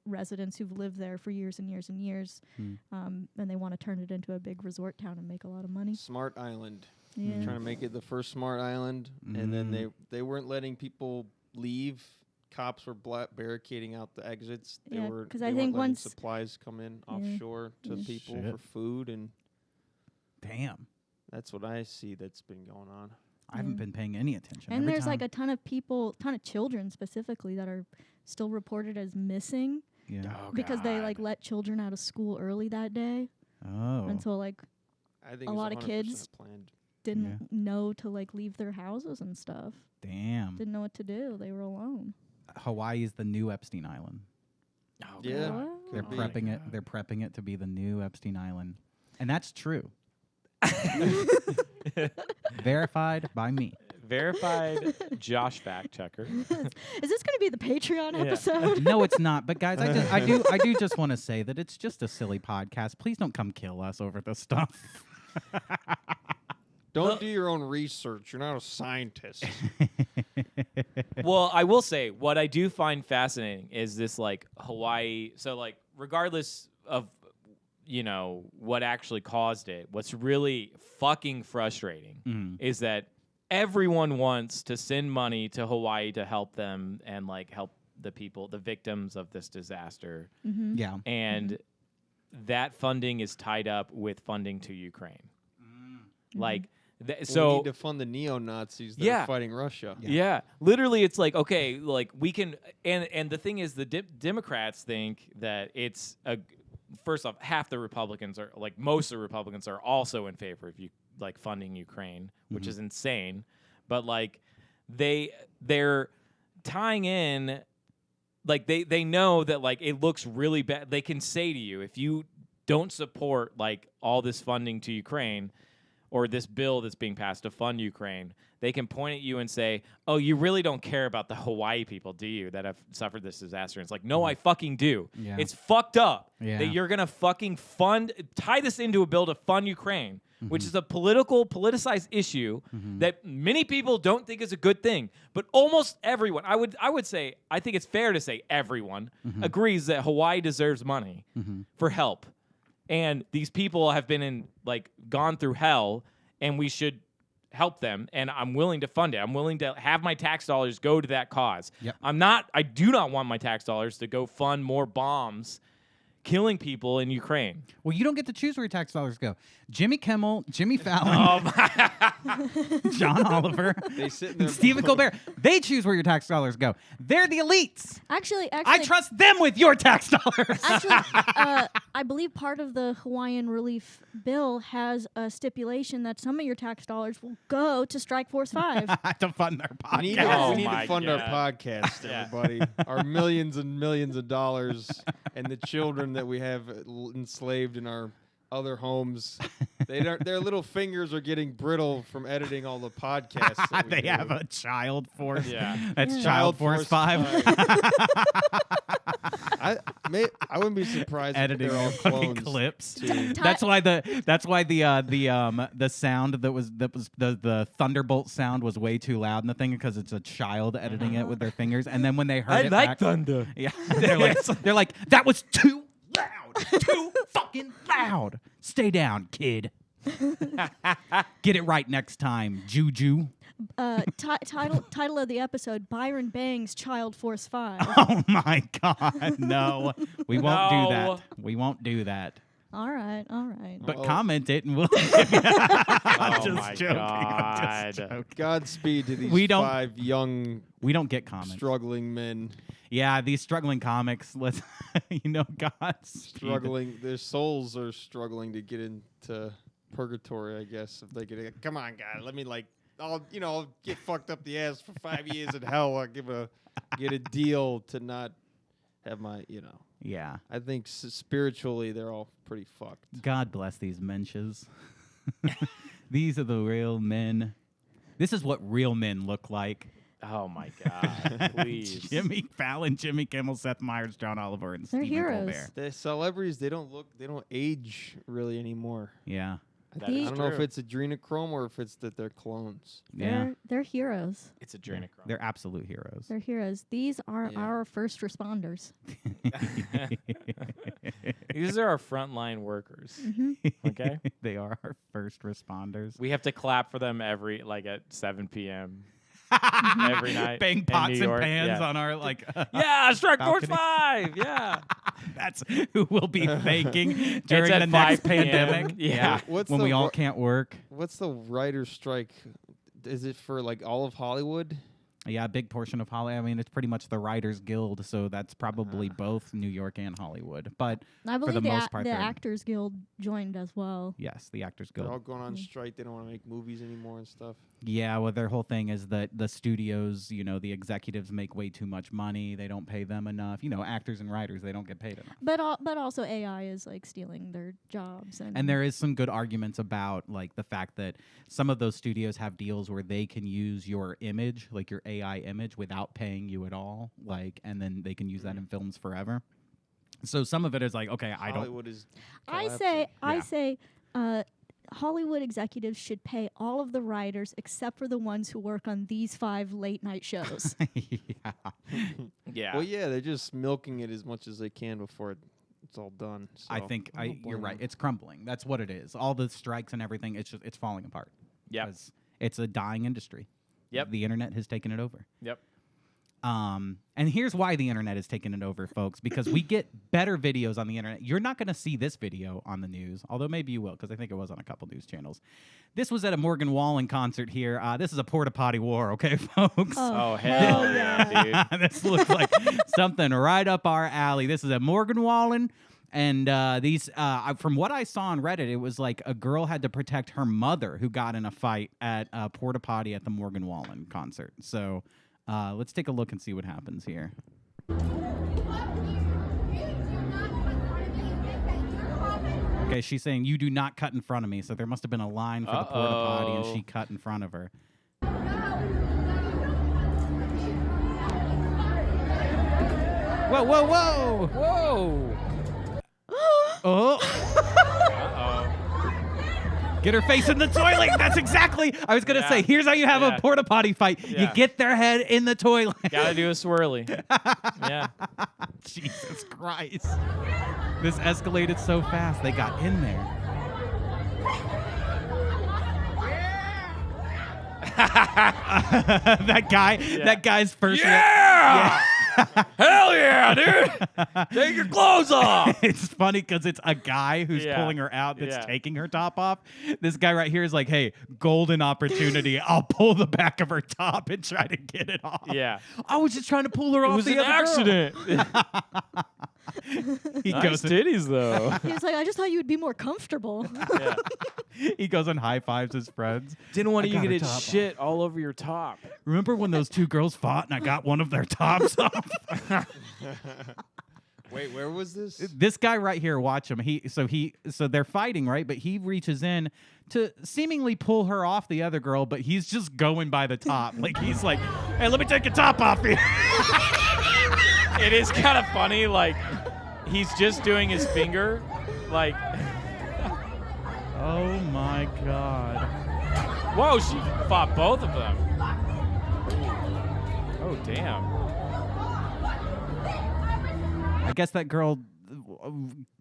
residents who've lived there for years and years and years, and they want to turn it into a big resort town and make a lot of money. Smart Island. Yeah. Trying to make it the first smart island, and then they weren't letting people leave. Cops were barricading out the exits. They Yeah, were 'cause they I weren't think letting once- supplies come in Yeah. offshore to Yeah. people Shit. for food, and Damn. that's what I see that's been going on. I haven't been paying any attention. And Every there's time, a ton of people, ton of children specifically that are still reported as missing yeah. because they let children out of school early that day, Oh. and so I think A it's lot of 100% kids planned. didn't know to leave their houses and stuff. Damn. Didn't know what to do. They were alone. Hawaii is the new Epstein Island. Oh, Yeah. God. They're Could be. prepping it. They're prepping it to be the new Epstein Island, and that's true. Verified by me. Verified Josh fact checker. Is this going to be the Patreon Yeah. episode? No, it's not. But guys, I do just want to say that it's just a silly podcast. Please don't come kill us over this stuff. Don't do your own research. You're not a scientist. Well, I will say what I do find fascinating is this like Hawaii. So like regardless of what actually caused it, what's really fucking frustrating is that everyone wants to send money to Hawaii to help them and like help the people, the victims of this disaster. Mm-hmm. Yeah. And that funding is tied up with funding to Ukraine. Like, we so need to fund the neo-Nazis that Yeah. are fighting Russia. yeah, literally, it's like okay, like we can, and the thing is, the Democrats think that it's a. First off, half the Republicans are like most of the Republicans are also in favor of like funding Ukraine, which is insane. But like they're tying in, like they know that like it looks really bad. They can say to you, if you don't support like all this funding to Ukraine or this bill that's being passed to fund Ukraine, they can point at you and say, oh, you really don't care about the Hawaii people, do you, that have suffered this disaster? And it's like, no, I fucking do. Yeah. It's fucked up Yeah. that you're going to fucking tie this into a bill to fund Ukraine, which is a politicized issue that many people don't think is a good thing. But almost everyone, I would say, I think it's fair to say everyone agrees that Hawaii deserves money for help. And these people have been gone through hell, and we should help them. And I'm willing to fund it. I'm willing to have my tax dollars go to that cause. Yep. I do not want my tax dollars to go fund more bombs killing people in Ukraine. Well, you don't get to choose where your tax dollars go. Jimmy Kimmel, Jimmy Fallon, John Oliver, They sit in their Stephen Colbert. They choose where your tax dollars go. They're the elites. Actually, I trust them with your tax dollars. Actually, I believe part of the Hawaiian relief bill has a stipulation that some of your tax dollars will go to Strike Force 5. To fund their We need, podcast. Oh we need my to fund God. our podcast, Yeah. everybody. Our millions and millions of dollars and the children that we have enslaved in our other homes. Their little fingers are getting brittle from editing all the podcasts. That we They do. have a child force. Yeah. That's Yeah. Child Force 5. I wouldn't be surprised Editing if they're all their fucking clones. clips. too. That's why the sound that was the Thunderbolt sound was way too loud in the thing because it's a child editing it with their fingers, and then when they heard it back, thunder. yeah, they're like that was too loud, too fucking loud. Stay down, kid. Get it right next time, Juju. Title of the episode: Byron bangs Child Force 5. Oh my God, no, we won't do No. that. We won't do that. All right. But Uh-oh. comment it and we'll. I'm Oh just my joking. I'm just God. joking. Godspeed to these We don't- 5 young We don't get comments. struggling men. Yeah, these struggling comics. Let's, God's Struggling, their souls are struggling to get into purgatory, I guess. If they could, come on, God, let me I'll get fucked up the ass for 5 years in hell. I'll get a deal to not have my, Yeah. I think spiritually they're all pretty fucked. God bless these mensches. These are the real men. This is what real men look like. Oh my God! Please, Jimmy Fallon, Jimmy Kimmel, Seth Meyers, John Oliver, and They're Stephen heroes. Colbert. The celebrities, they don't age really anymore. Yeah. That The- is I don't know if true. it's adrenochrome or if it's that they're clones. Yeah. They're heroes. It's adrenochrome. They're absolute heroes. They're heroes. These are Yeah. our first responders. These are our frontline workers. Okay, They are our first responders. we have to clap for them at 7 p.m. every night. Bang in pots New and York. pans Yeah. on our Yeah, Strike Force balcony. 5. Yeah, That's who we'll be thanking during at the next 5 p.m. pandemic. Yeah. What's when the we all ru- can't work. What's the writer's strike? Is it for all of Hollywood? Yeah, a big portion of Hollywood. I mean, it's pretty much the Writers Guild, so that's probably both New York and Hollywood. But I believe for the most part, the they're- Actors Guild joined as well. yes, the Actors They're all Guild. going on strike. They don't want to make movies anymore and stuff. Yeah, well, their whole thing is that the studios, the executives make way too much money. They don't pay them enough. Actors and writers, they don't get paid enough. But also AI is like stealing their jobs. And there is some good arguments about like the fact that some of those studios have deals where they can use your image, like your AI image, without paying you at all, and then they can use that in films forever. So some of it is like, okay, Hollywood is. I collapsing. say Hollywood executives should pay all of the writers except for the ones who work on these 5 late night shows. yeah. Yeah. Well, yeah, they're just milking it as much as they can before it's all done. So I think I don't you're blame right. them. It's crumbling. That's what it is. All the strikes and everything, it's falling apart. Yep. 'Cause it's a dying industry. Yep. The internet has taken it over. Yep. And here's why the internet has taken it over, folks, because we get better videos on the internet. You're not going to see this video on the news, although maybe you will, because I think it was on a couple news channels. This was at a Morgan Wallen concert here. This is a Porta Potty war, okay, folks? Oh, hell yeah, dude. This looks like something right up our alley. This is at Morgan Wallen. And from what I saw on Reddit, it was like a girl had to protect her mother who got in a fight at a Porta Potty at the Morgan Wallen concert. So let's take a look and see what happens here. Okay, she's saying, you do not cut in front of me. So there must have been a line for the Porta Potty, and she cut in front of her. Whoa, whoa, whoa! Whoa. Oh! Uh-oh. Get her face in the toilet. That's exactly. I was gonna Yeah. say. Here's how you have Yeah. a porta potty fight. You Yeah. get their head in the toilet. Gotta do a swirly. Yeah. Jesus Christ! This escalated so fast. They got in there. That guy. Yeah. That guy's first. Yeah! Hell yeah, dude! Take your clothes off! It's funny because it's a guy who's Yeah. pulling her out that's Yeah. taking her top off. This guy right here is like, hey, golden opportunity. I'll pull the back of her top and try to get it off. Yeah. I was just trying to pull her It off was the an other accident. girl. He Nice goes and, titties, though. He was like, I just thought you would be more comfortable. Yeah. he goes and high fives his friends. Didn't want I you got to her get top shit all over your top. Remember when those two girls fought and I got one of their tops off? Wait, where was this? This guy right here, watch him. So they're fighting, right? But he reaches in to seemingly pull her off the other girl, but he's just going by the top. Like he's like, hey, let me take your top off here. It is kind of funny, like, he's just doing his finger, like, Oh my God. whoa, she fought both of them. Oh, damn. I guess that girl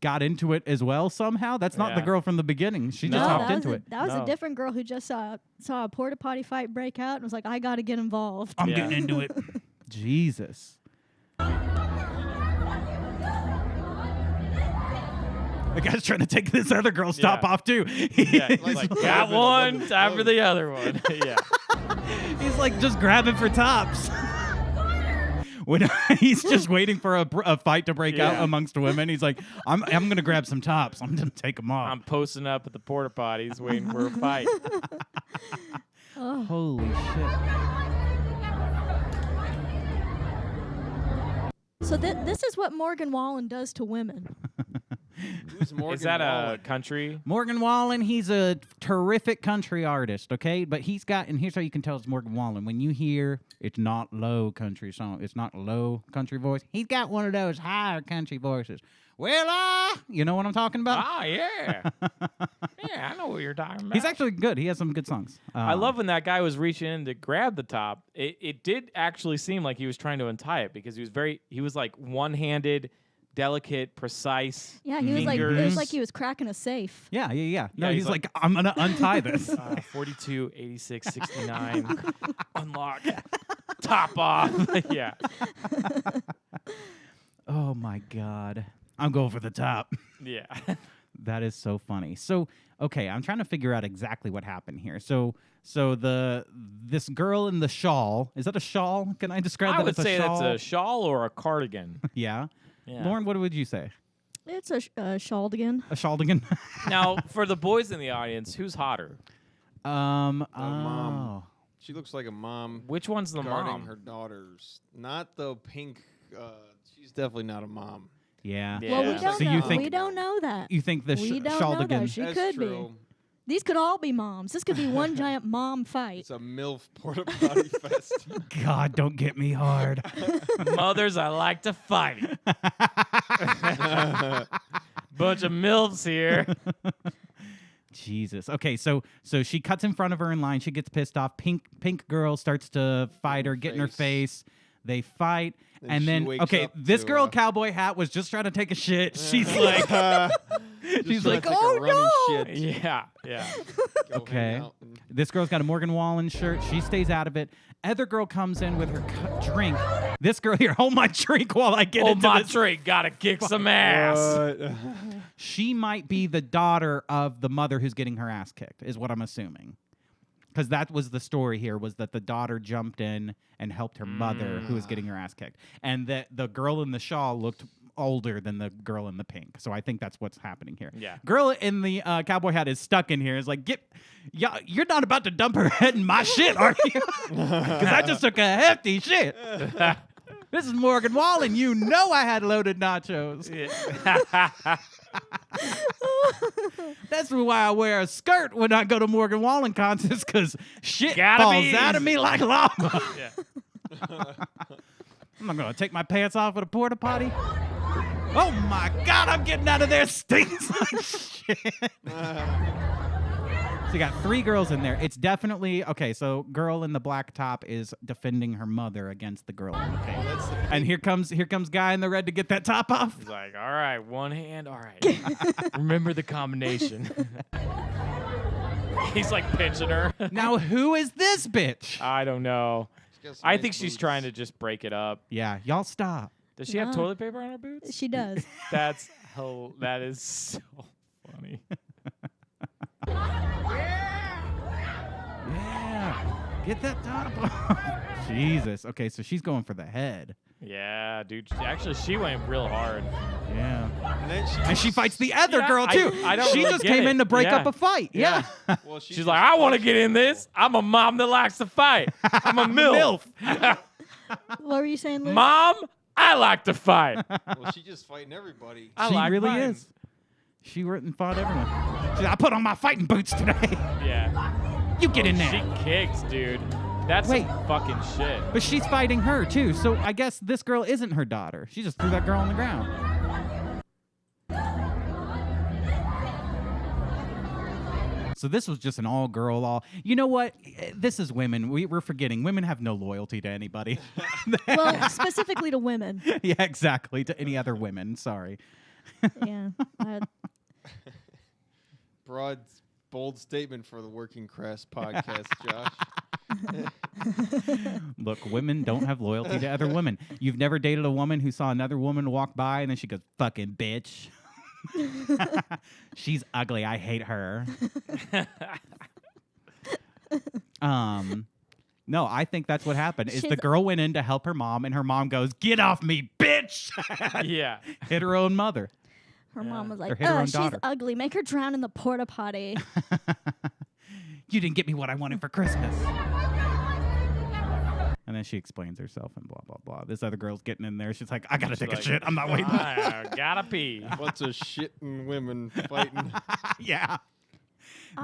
got into it as well somehow. That's not the Yeah. girl from the beginning. She just No. hopped that into was it. That was No. a different girl who just saw a porta potty fight break out and was like, I got to get involved. I'm Yeah. getting into it. Jesus. The guy's trying to take this other girl's top Yeah. off too. Yeah, He's like, Let's got grab it, one, let time it for the other one. Yeah. He's like just grabbing for tops. When he's just waiting for a fight to break out Yeah. amongst women, he's like, I'm gonna grab some tops. I'm gonna take them off. I'm posting up at the porta potties waiting for a fight. Oh. Holy shit! So this is what Morgan Wallen does to women. Who's Morgan Is that Wallen? a country? Morgan Wallen, he's a terrific country artist, okay? But he's got, and here's how you can tell it's Morgan Wallen. When you hear it's not low country song, it's not low country voice, he's got one of those higher country voices. Well, you know what I'm talking about? Ah, yeah. Yeah, I know what you're talking about. He's actually good. He has some good songs. I love when that guy was reaching in to grab the top. It did actually seem like he was trying to untie it because he was like one-handed, delicate, precise. Yeah, he was like, it fingers. was like he was cracking a safe. Yeah. No, Yeah, he's he's like, I'm gonna untie this. 42, 86, 69. Unlock. Top off. Yeah. Oh my God, I'm going for the top. Yeah. That is so funny. So, okay, I'm trying to figure out exactly what happened here. So this girl in the shawl, is that a shawl? Can I describe I that would as say a shawl? that's a shawl or a cardigan. Yeah. Yeah. Lauren, what would you say? It's a shaldigan. A shaldigan? Now, for the boys in the audience, who's hotter? mom. Oh. She looks like a mom Which one's the guarding mom? her daughters. Not the pink. She's definitely not a mom. Yeah. Yeah. Well, we don't So know. you think- we don't know that. You think the We don't know that. shaldigan? She That's could true. be. These could all be moms. This could be one giant mom fight. It's a MILF Porta Potty fest. God, don't get me hard. Mothers, I like to fight. Bunch of MILFs here. Jesus. Okay, so she cuts in front of her in line. She gets pissed off. Pink girl starts to fight her, get in her face. They fight. Then And she then, wakes okay, up this to, girl cowboy hat was just trying to take a shit. She's like, she's like, take a oh runny no. shit, Yeah, yeah. go hang Okay. out and- This girl's got a Morgan Wallen shirt. She stays out of it. Other girl comes in with her drink. This girl here, hold my drink while I get Oh, into my this. drink. Gotta kick some ass. She might be the daughter of the mother who's getting her ass kicked, is what I'm assuming. Because that was the story here, was that the daughter jumped in and helped her mother, who was getting her ass kicked. And that the girl in the shawl looked older than the girl in the pink. So I think that's what's happening here. Yeah. Girl in the cowboy hat is stuck in here. Is like, yeah, you're not about to dump her head in my shit, are you? Because I just took a hefty shit. This is Morgan Wallen. You know I had loaded nachos. That's why I wear a skirt when I go to Morgan Wallen concerts, because shit Gotta falls be out of me like lava. Yeah. I'm not going to take my pants off at a porta potty. Oh my God, I'm getting out of there. Stinks like shit. So you got 3 girls in there. It's definitely, okay, so girl in the black top is defending her mother against the girl in the pink. And here comes guy in the red to get that top off. He's like, all right, one hand. All right. Remember the combination. He's like pinching her. Now, who is this bitch? I don't know. She's got some I nice think she's boots. trying to just break it up. Yeah, y'all stop. Does she have No. toilet paper on her boots? She does. That is so funny. Yeah, get that top off. Jesus. Okay, so she's going for the head. Yeah, dude. Actually, she went real hard. Yeah. And And she fights the other Yeah, girl, too. I don't she really just get came it. in to break Yeah. up a fight. Yeah. Well, she She's just like, I want to punched get in this. I'm a mom that likes to fight. I'm a MILF. What were you saying, Luke? Mom, I like to fight. Well, she's just fighting everybody. I She like really fighting. is. She went and fought everyone. She's like, I put on my fighting boots today. Yeah. You get in there. She kicks, dude. That's Wait. some fucking shit. But she's fighting her, too. So I guess this girl isn't her daughter. She just threw that girl on the ground. So this was just an all-girl, You know what? This is women. We're forgetting. Women have no loyalty to anybody. Well, specifically to women. Yeah, exactly. To any other women. Sorry. Yeah. Broad, bold statement for the Working Crass podcast, Josh. Look, women don't have loyalty to other women. You've never dated a woman who saw another woman walk by and then she goes, fucking bitch. She's ugly. I hate her. No, I think that's what happened. Is the She's- girl went in to help her mom and her mom goes, get off me, bitch. Yeah. Hit her own mother. Her mom was Or like, hit her own she's daughter." ugly. Make her drown in the porta potty. You didn't get me what I wanted for Christmas. And then she explains herself and blah, blah, blah. This other girl's getting in there. She's like, I gotta take a like, shit. I'm not waiting. I gotta pee. Bunch of shitting women fighting. Yeah.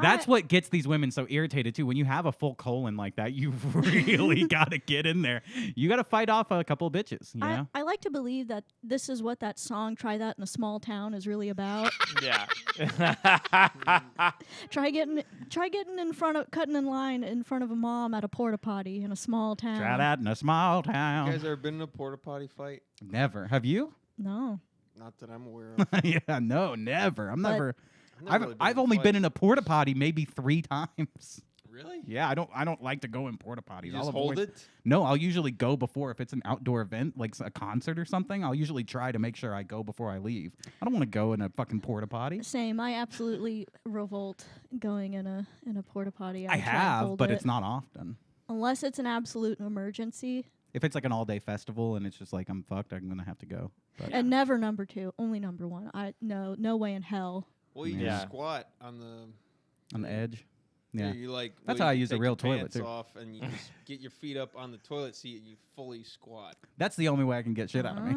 That's what gets these women so irritated too. When you have a full colon like that, you really got to get in there. You got to fight off a couple of bitches, you know? I like to believe that this is what that song "Try That in a Small Town" is really about. Yeah. Try getting in front of cutting in line in front of a mom at a porta potty in a small town. Try that in a small You town. guys ever been in a porta potty fight? Never. Have you? No. Not that I'm aware of. Yeah, no, never. I'm But- never. I've never really I've in a only fight. been in a porta potty maybe 3 times. Really? Yeah, I don't like to go in porta potties. You I'll just hold avoid- it? No, I'll usually go before if it's an outdoor event, like a concert or something. I'll usually try to make sure I go before I leave. I don't want to go in a fucking porta potty. Same. I absolutely revolt going in a porta potty. I try and have, hold but it. it's not often. Unless it's an absolute emergency. If it's like an all-day festival and it's just like I'm fucked, I'm gonna have to go. But And never number 2, only number 1. No way in hell. Well, you Yeah. just squat on the on the edge, yeah. You like That's well, how I you use a take real your toilet, pants too. off and you just get your feet up on the toilet seat and you fully squat. That's the only way I can get shit out of me.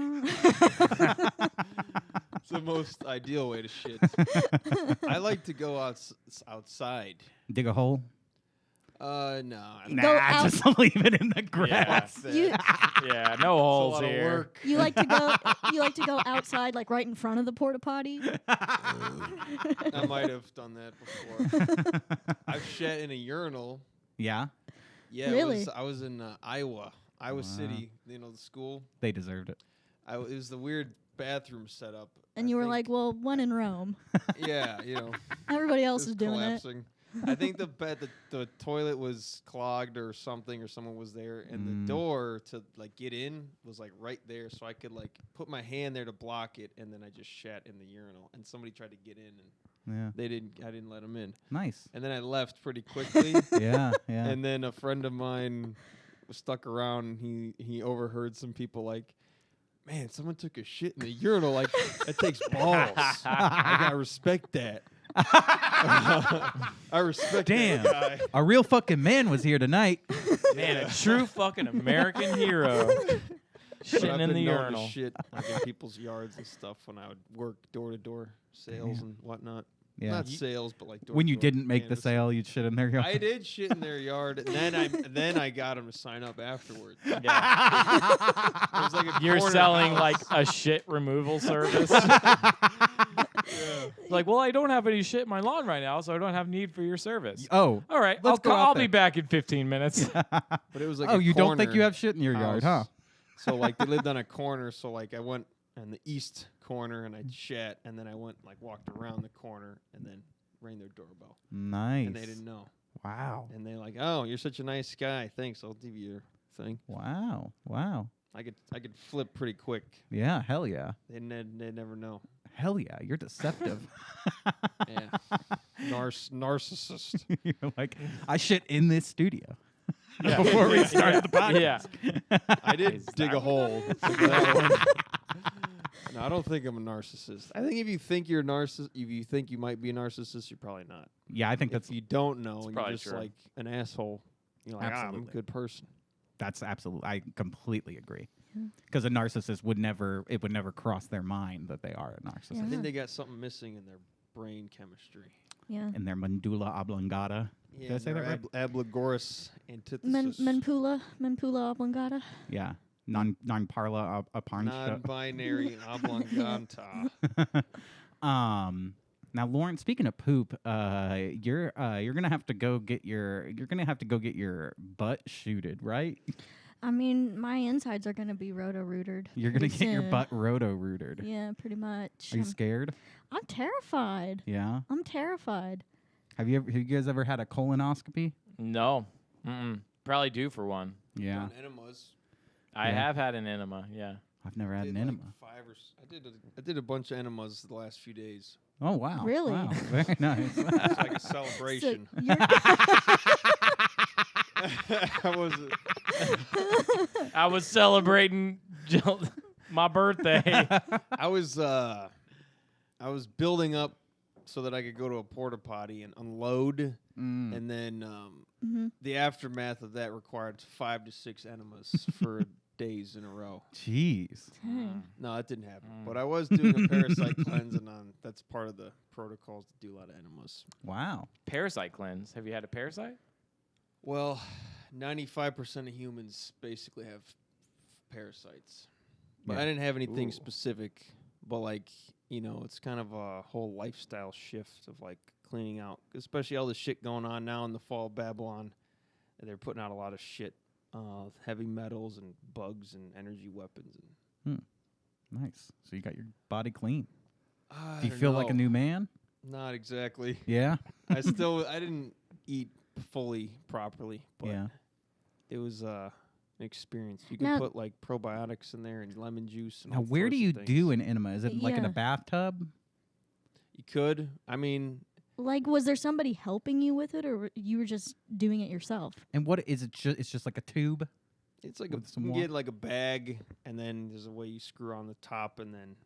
It's the most ideal way to shit. I like to go outside. Dig a hole. No. I don't Go out- just leave it in the grass. Fuck that. You Yeah, no It's a holes lot of here. work. you like to go outside, like right in front of the porta potty. I might have done that before. I've shat in a urinal. Yeah, Yeah, Really? I was in Iowa City, the school. they deserved it. It was the weird bathroom setup. And I you were think- like, well, when in Rome. yeah, Everybody else it's is doing collapsing. I think the toilet was clogged or something, or someone was there, and the door to like get in was like right there, so I could like put my hand there to block it, and then I just shat in the urinal, and somebody tried to get in, and Yeah, I didn't let them in, nice. and then I left pretty quickly, Yeah, yeah. and then a friend of mine was stuck around, and he overheard some people like, man, someone took a shit in the urinal, like that takes balls. I gotta respect that. I respect Damn. that guy. A real fucking man was here tonight. Man, a true fucking American hero. But Shitting I've in been the known to urinal. shit like in people's yards and stuff when I would work door to door sales and whatnot. Yeah. Not sales, but like door When you to door didn't make the canvassing. sale, you'd shit in their yard. I did shit in their yard, and then I got them to sign up afterwards. Yeah. It was like a You're corner selling house. like a shit removal service. Like, well, I don't have any shit in my lawn right now, so I don't have need for your service. Oh, All right, Let's go out I'll there. be back in 15 minutes. But it was like oh, a you don't think corner you have shit in your yard, huh? house. So like they lived on a corner, so like I went on the east corner and I shat, and then I went like walked around the corner and then rang their doorbell, Nice. and they didn't know, Wow. and they're like, "Oh, you're such a nice guy. Thanks, I'll give you your thing." Wow. Wow. I could flip pretty quick. Yeah. Hell yeah. They never know. Hell yeah. You're deceptive. Yeah, narcissist. You're like, I shit in this studio. Yeah. Before we started the podcast. Yeah. I did Is dig that- a hole. for that one. No, I don't think I'm a narcissist. I think if you think you're a narcissist, if you think you might be a narcissist, you're probably not. Yeah, I think If that's you don't know, and you're probably just true. like an asshole. You're like, I'm a Absolutely. good person. that's absolutely. I completely agree. Because a narcissist would never cross their mind that they are a narcissist. I Yeah. think they got something missing in their brain chemistry. Yeah. And their medulla oblongata. Yeah, I say that right? Ablagorous antithesis. Menpula oblongata. Yeah. Non-parla aparnisha. Non-binary oblongata. Now, Lauren, speaking of poop, you're gonna have to go get your butt shooted, right? I mean, my insides are gonna be roto-rooted. You're gonna pretty get your soon. butt roto-rooted. Yeah, pretty much. Are you scared? I'm terrified. Yeah. I'm terrified. Have you guys ever had a colonoscopy? No. Probably due for one. Yeah. On enemas. I Yeah. have had an enema. Yeah. I've never had Did an like enema. 5 or I did a bunch of enemas the last few days. Oh wow. Really? Wow. Very nice. It's like a celebration. So you're I was I was celebrating my birthday. I was building up so that I could go to a porta potty and unload, and then the aftermath of that required 5 to 6 enemas for days in a row. Jeez. Dang. No, that didn't happen. But I was doing a parasite cleanse, and that's part of the protocols to do a lot of enemas. Wow. Parasite cleanse. Have you had a parasite? Well, 95% of humans basically have parasites. But Yeah. I didn't have anything Ooh. specific. But, like, it's kind of a whole lifestyle shift of, like, cleaning out. Especially all the shit going on now in the fall of Babylon. They're putting out a lot of shit. Heavy metals and bugs and energy weapons. Nice. So you got your body clean. I Do you don't feel like a know. new man? Not exactly. Yeah. I didn't eat fully properly, but Yeah. it was an experience. You can Now- put like probiotics in there and lemon juice. And Now, all where do sorts you of things. do an enema? Is it like in a Yeah. bathtub? You could. I mean, Like, was there somebody helping you with it, or you were just doing it yourself? And what is it? It's just like a tube. it's like With some you wa- can get like a bag, and then there's a way you screw on the top, and then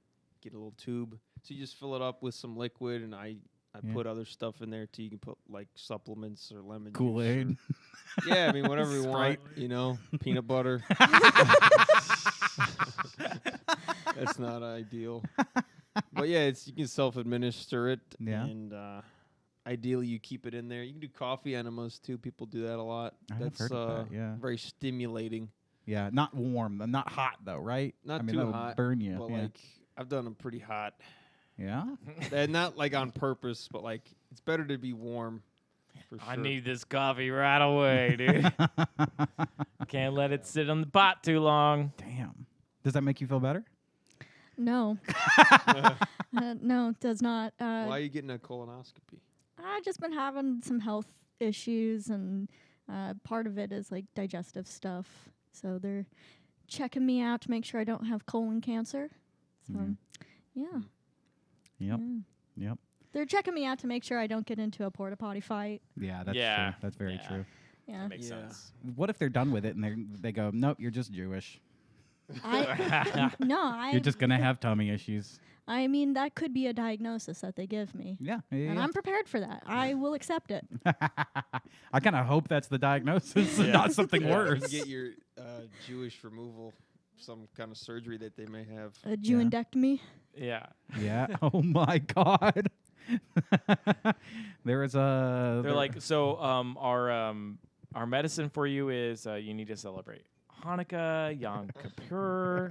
get a little tube. So you just fill it up with some liquid, and I Yeah. put other stuff in there too. You can put like supplements or lemon juice Kool-Aid. or- Yeah, I mean whatever you want. Peanut butter. That's not ideal. But yeah, you can self-administer it. Yeah. And ideally, you keep it in there. You can do coffee enemas too. People do that a lot. I have That's heard of that, yeah. very stimulating. Yeah, not warm, not hot though, right? Not I mean, too that'll hot, burn you. But yeah. like I've done them pretty hot. Yeah. And not like on purpose, but like it's better to be warm. For I sure. need this coffee right away, dude. Can't let it sit on the pot too long. Damn. Does that make you feel better? No. No, it does not. Why are you getting a colonoscopy? I've just been having some health issues, and part of it is like digestive stuff. So they're checking me out to make sure I don't have colon cancer. So, yeah. Yep. Yeah. Yep. They're checking me out to make sure I don't get into a porta potty fight. Yeah, that's Yeah. true. That's very Yeah. true. Yeah. That makes Yeah. sense. What if they're done with it and they go, nope, you're just Jewish. You're just gonna have tummy issues. I mean, that could be a diagnosis that they give me. Yeah. And I'm prepared for that. I will accept it. I kind of hope that's the diagnosis, and Yeah. not something Yeah, you worse. get your Jewish removal, some kind of surgery that they may have. A Jewendectomy. Yeah. Yeah. Oh my God. There is a. They're like, so our medicine for you is you need to celebrate Hanukkah, Yom Kippur.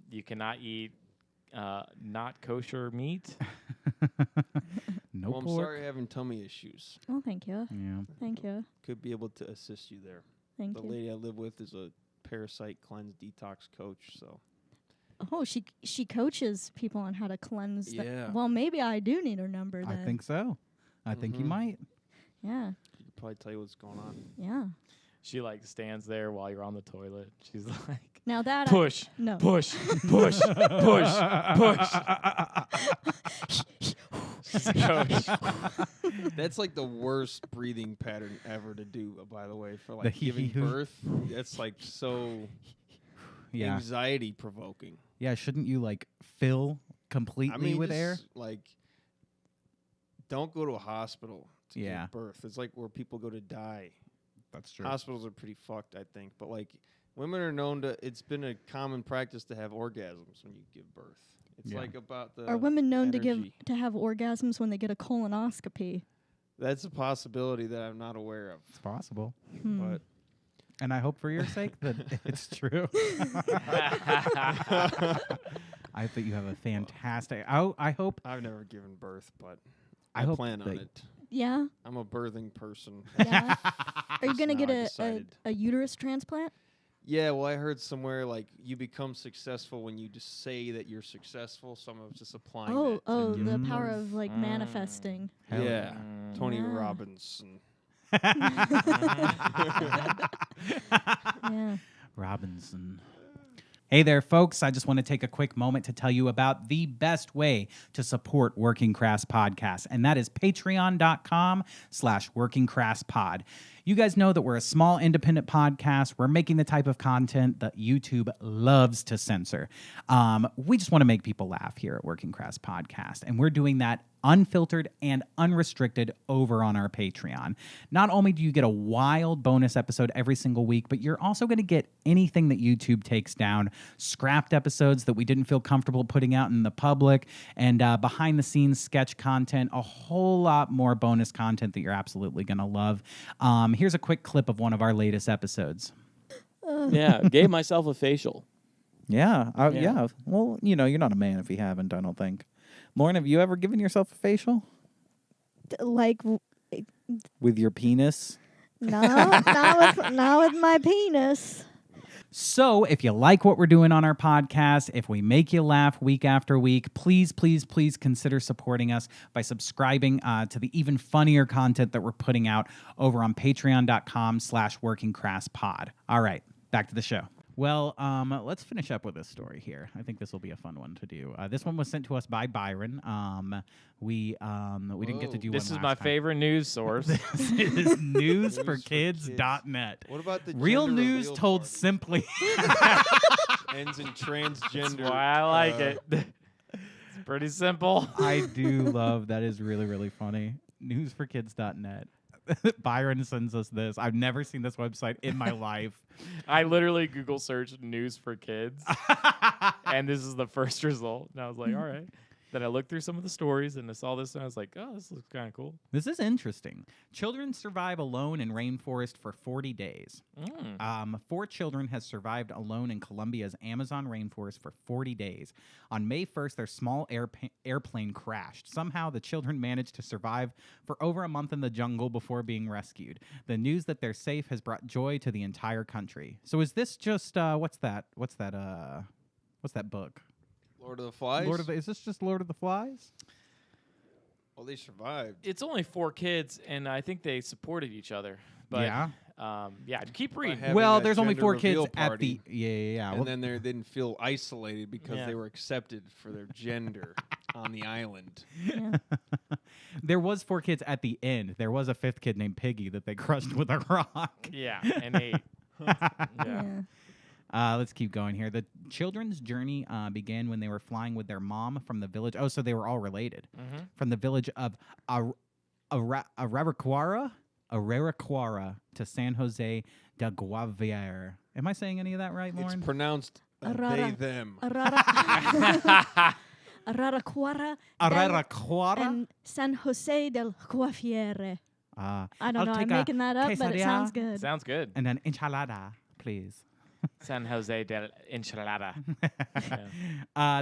You cannot eat not kosher meat. no Well, I'm pork. sorry you're having tummy issues. Oh, thank you. Yeah. Thank you. Could be able to assist you there. Thank The you. lady I live with is a parasite cleanse detox coach, so Oh, she coaches people on how to cleanse. Yeah. Well, maybe I do need her number I then. think so. I think you Mhm. might. Yeah. she could probably tell you what's going on. Yeah. She like stands there while you're on the toilet. She's like, Now that push, no. push, push, push, push. She's a coach. That's like the worst breathing pattern ever to do, by the way, for The like giving hee-hee-hoo. birth. That's like so Yeah. anxiety provoking. Yeah. Shouldn't you like fill completely I mean, with air? just, like, don't go to a hospital to Yeah. give birth. It's like where people go to die. That's true. Hospitals are pretty fucked, I think. But like, women are known to. It's been a common practice to have orgasms when you give birth. It's Yeah. like about the. Are women known energy. to have orgasms when they get a colonoscopy? That's a possibility that I'm not aware of. It's possible. Hmm. But And I hope for your sake that it's true. I think you have a fantastic. I hope. I've never given birth, but I I hope plan on that- it. Yeah. I'm a birthing person. Yeah. Are you gonna Now get I a decided. uterus transplant? Yeah, well, I heard somewhere like you become successful when you just say that you're successful. So I'm just applying Oh, that. to oh, give the Mm. power birth. of like Mm. manifesting. Hell Yeah, Mm. Tony Yeah. Robbins. And Yeah. Robinson. Hey there, folks. I just want to take a quick moment to tell you about the best way to support Working Crass Podcast, and that is patreon.com/workingcrasspod. You guys know that we're a small independent podcast. We're making the type of content that YouTube loves to censor. We just want to make people laugh here at Working Crass Podcast, and we're doing that unfiltered and unrestricted over on our Patreon. Not only do you get a wild bonus episode every single week, but you're also going to get anything that YouTube takes down, scrapped episodes that we didn't feel comfortable putting out in the public, and behind the scenes sketch content, a whole lot more bonus content that you're absolutely going to love. Here's a quick clip of one of our latest episodes. Yeah, gave myself a facial. Yeah, Yeah. yeah. Well, you know, you're not a man if you haven't, I don't think. Lauren, have you ever given yourself a facial Like with your penis? not with my penis. So if you like what we're doing on our podcast, if we make you laugh week after week, please, please, please consider supporting us by subscribing to the even funnier content that we're putting out over on patreon.com/workingcrasspod. All right, back to the show. Well, let's finish up with this story here. I think this will be a fun one to do. This one was sent to us by Byron. We didn't get to do This one is my last time. favorite news source. This is newsforkids.net. What about the Real gender news reveal told party? simply. Ends in transgender. That's why I like it. It's pretty simple. I do love that. Is really, really funny. Newsforkids.net. Byron sends us this. I've never seen this website in my life. I literally Google searched news for kids, and this is the first result. And I was like, all right. Then I looked through some of the stories, and I saw this, and I was like, oh, this looks kind of cool. This is interesting. Children survive alone in rainforest for 40 days. 4 children has survived alone in Colombia's Amazon rainforest for 40 days. On May 1st, their small airplane crashed. Somehow, the children managed to survive for over a month in the jungle before being rescued. The news that they're safe has brought joy to the entire country. So is this just, what's that book? Lord of the Flies? Is this just Lord of the Flies? Well, they survived. It's only 4 kids, and I think they supported each other. But Yeah. Keep reading. having Well, that there's only gender 4 kids reveal at party. the yeah. And Well, then they didn't feel isolated because Yeah. they were accepted for their gender on the island. Yeah. there was 4 kids at the end. There was a 5th kid named Piggy that they crushed with a rock. Yeah, and 8. Yeah. Let's keep going here. The children's journey began when they were flying with their mom from the village. Oh, so they were all related. From the village of Araraquara to San Jose de Guaviare. Am I saying any of that right, Lauren? It's pronounced they, Arara- them. Araraquara and San Jose del Guaviare. I don't I'll know. I'm take a making that up, but it quesadilla. sounds good. Sounds good. And then enchilada, please. San Jose del Enchilada.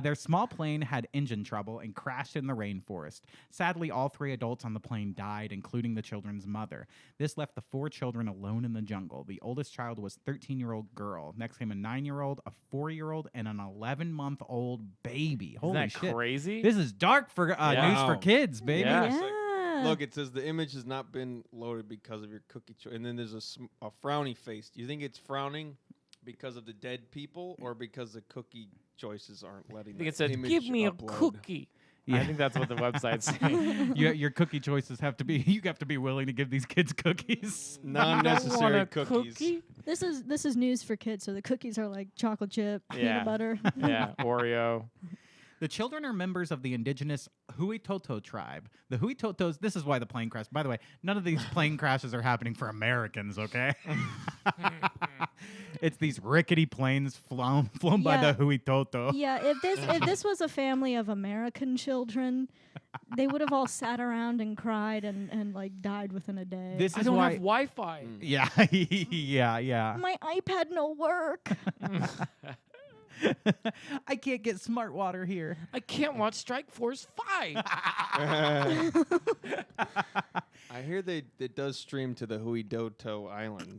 Their small plane had engine trouble and crashed in the rainforest. Sadly, all 3 adults on the plane died, including the children's mother. This left the 4 children alone in the jungle. The oldest child was a 13-year-old girl. Next came a 9-year-old, a 4-year-old, and an 11-month-old baby. Holy Isn't that shit. crazy? This is dark for news Wow. for kids, baby. Yeah. Yeah. Look, it says the image has not been loaded because of your cookie choice. And then there's a frowny face. Do you think it's frowning because of the dead people or because the cookie choices aren't letting I think it the said, image give me a upload? cookie. Yeah. I think that's what the website's saying. Your cookie choices have to be, you have to be willing to give these kids cookies. Non-necessary cookies. Cookie? This is news for kids. So the cookies are like chocolate chip, Yeah. peanut butter. Yeah, Oreo. The children are members of the indigenous Huitoto tribe. The Huitotos, this is why the plane crashed. By the way, none of these plane crashes are happening for Americans, okay? It's these rickety planes flown by Yeah. the Huitoto. Yeah, if this was a family of American children, they would have all sat around and cried and like died within a day. This I is don't why. have Wi-Fi. Yeah, yeah. My iPad no work. I can't get smart water here. I can't watch Strike Force 5. I hear it does stream to the Huidoto Islands.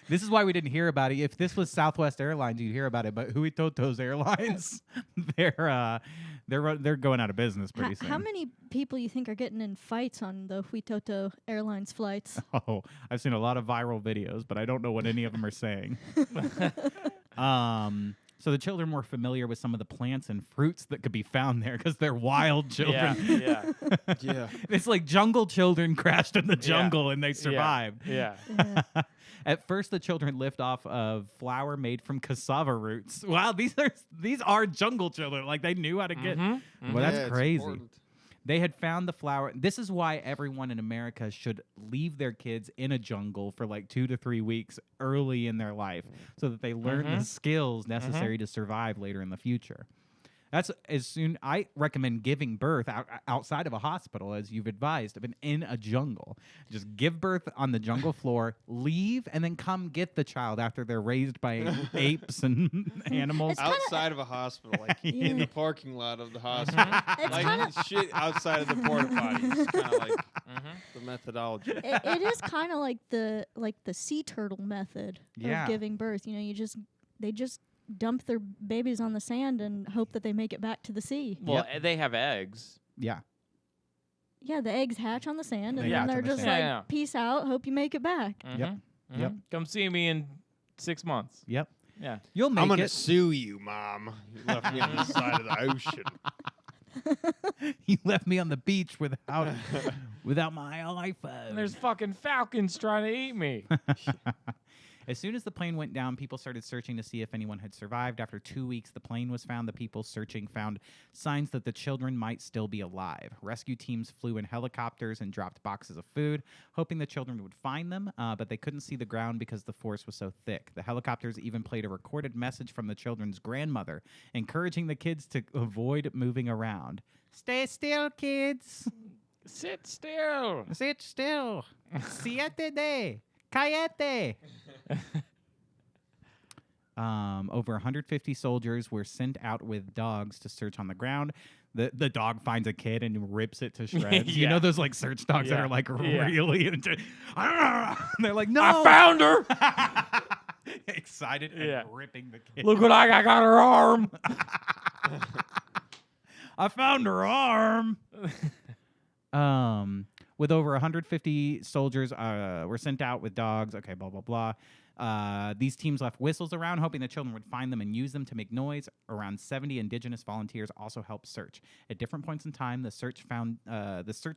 This is why we didn't hear about it. If this was Southwest Airlines, you'd hear about it. But Huitoto's Airlines, they're going out of business pretty soon. How many people you think are getting in fights on the Huitoto Airlines flights? Oh, I've seen a lot of viral videos, but I don't know what any of them are saying. So the children were familiar with some of the plants and fruits that could be found there because they're wild children. Yeah. Yeah. It's like jungle children crashed in the jungle and they Yeah. survived. Yeah. Yeah. At first, the children lived off of flour made from cassava roots. Wow, these are jungle children. Like they knew how to get. Mhm. Well, that's Yeah, it's crazy. important. They had found the flour. This is why everyone in America should leave their kids in a jungle for like 2 to 3 weeks early in their life so that they learn the skills necessary to survive later in the future. That's as soon. I recommend giving birth outside of a hospital, as you've advised, but in a jungle. Just give birth on the jungle floor, leave, and then come get the child after they're raised by apes and animals. Outside of a hospital, like Yeah. in the parking lot of the hospital. It's Like kinda- shit outside of the porta potty. It's kind of like the methodology. It is kind of like the sea turtle method Yeah. of giving birth. You know, they just dump their babies on the sand and hope that they make it back to the sea. Well, they have eggs. Yeah. Yeah, the eggs hatch on the sand, and They then hatch they're on the just sand. like, Yeah. peace out, hope you make it back. Mhm. Yep. Come see me in 6 months. Yep. Yeah. You'll make I'm gonna it. sue you, Mom. You left me on the side of the ocean. You left me on the beach without my iPhone. And there's fucking falcons trying to eat me. As soon as the plane went down, people started searching to see if anyone had survived. After 2 weeks, the plane was found. The people searching found signs that the children might still be alive. Rescue teams flew in helicopters and dropped boxes of food, hoping the children would find them, but they couldn't see the ground because the forest was so thick. The helicopters even played a recorded message from the children's grandmother, encouraging the kids to avoid moving around. Stay still, kids. Sit still. Sit still. Siete de. Cayete. Over 150 soldiers were sent out with dogs to search on the ground. The dog finds a kid and rips it to shreds. You Yeah. know those like search dogs that Yeah. are like Yeah. really into. They're like, no, I found her. excited Yeah. and ripping the kid. Look what I got her arm. I found her arm. With over 150 soldiers were sent out with dogs. Okay, blah, blah, blah. These teams left whistles around, hoping the children would find them and use them to make noise. Around 70 indigenous volunteers also helped search. At different points in time, the search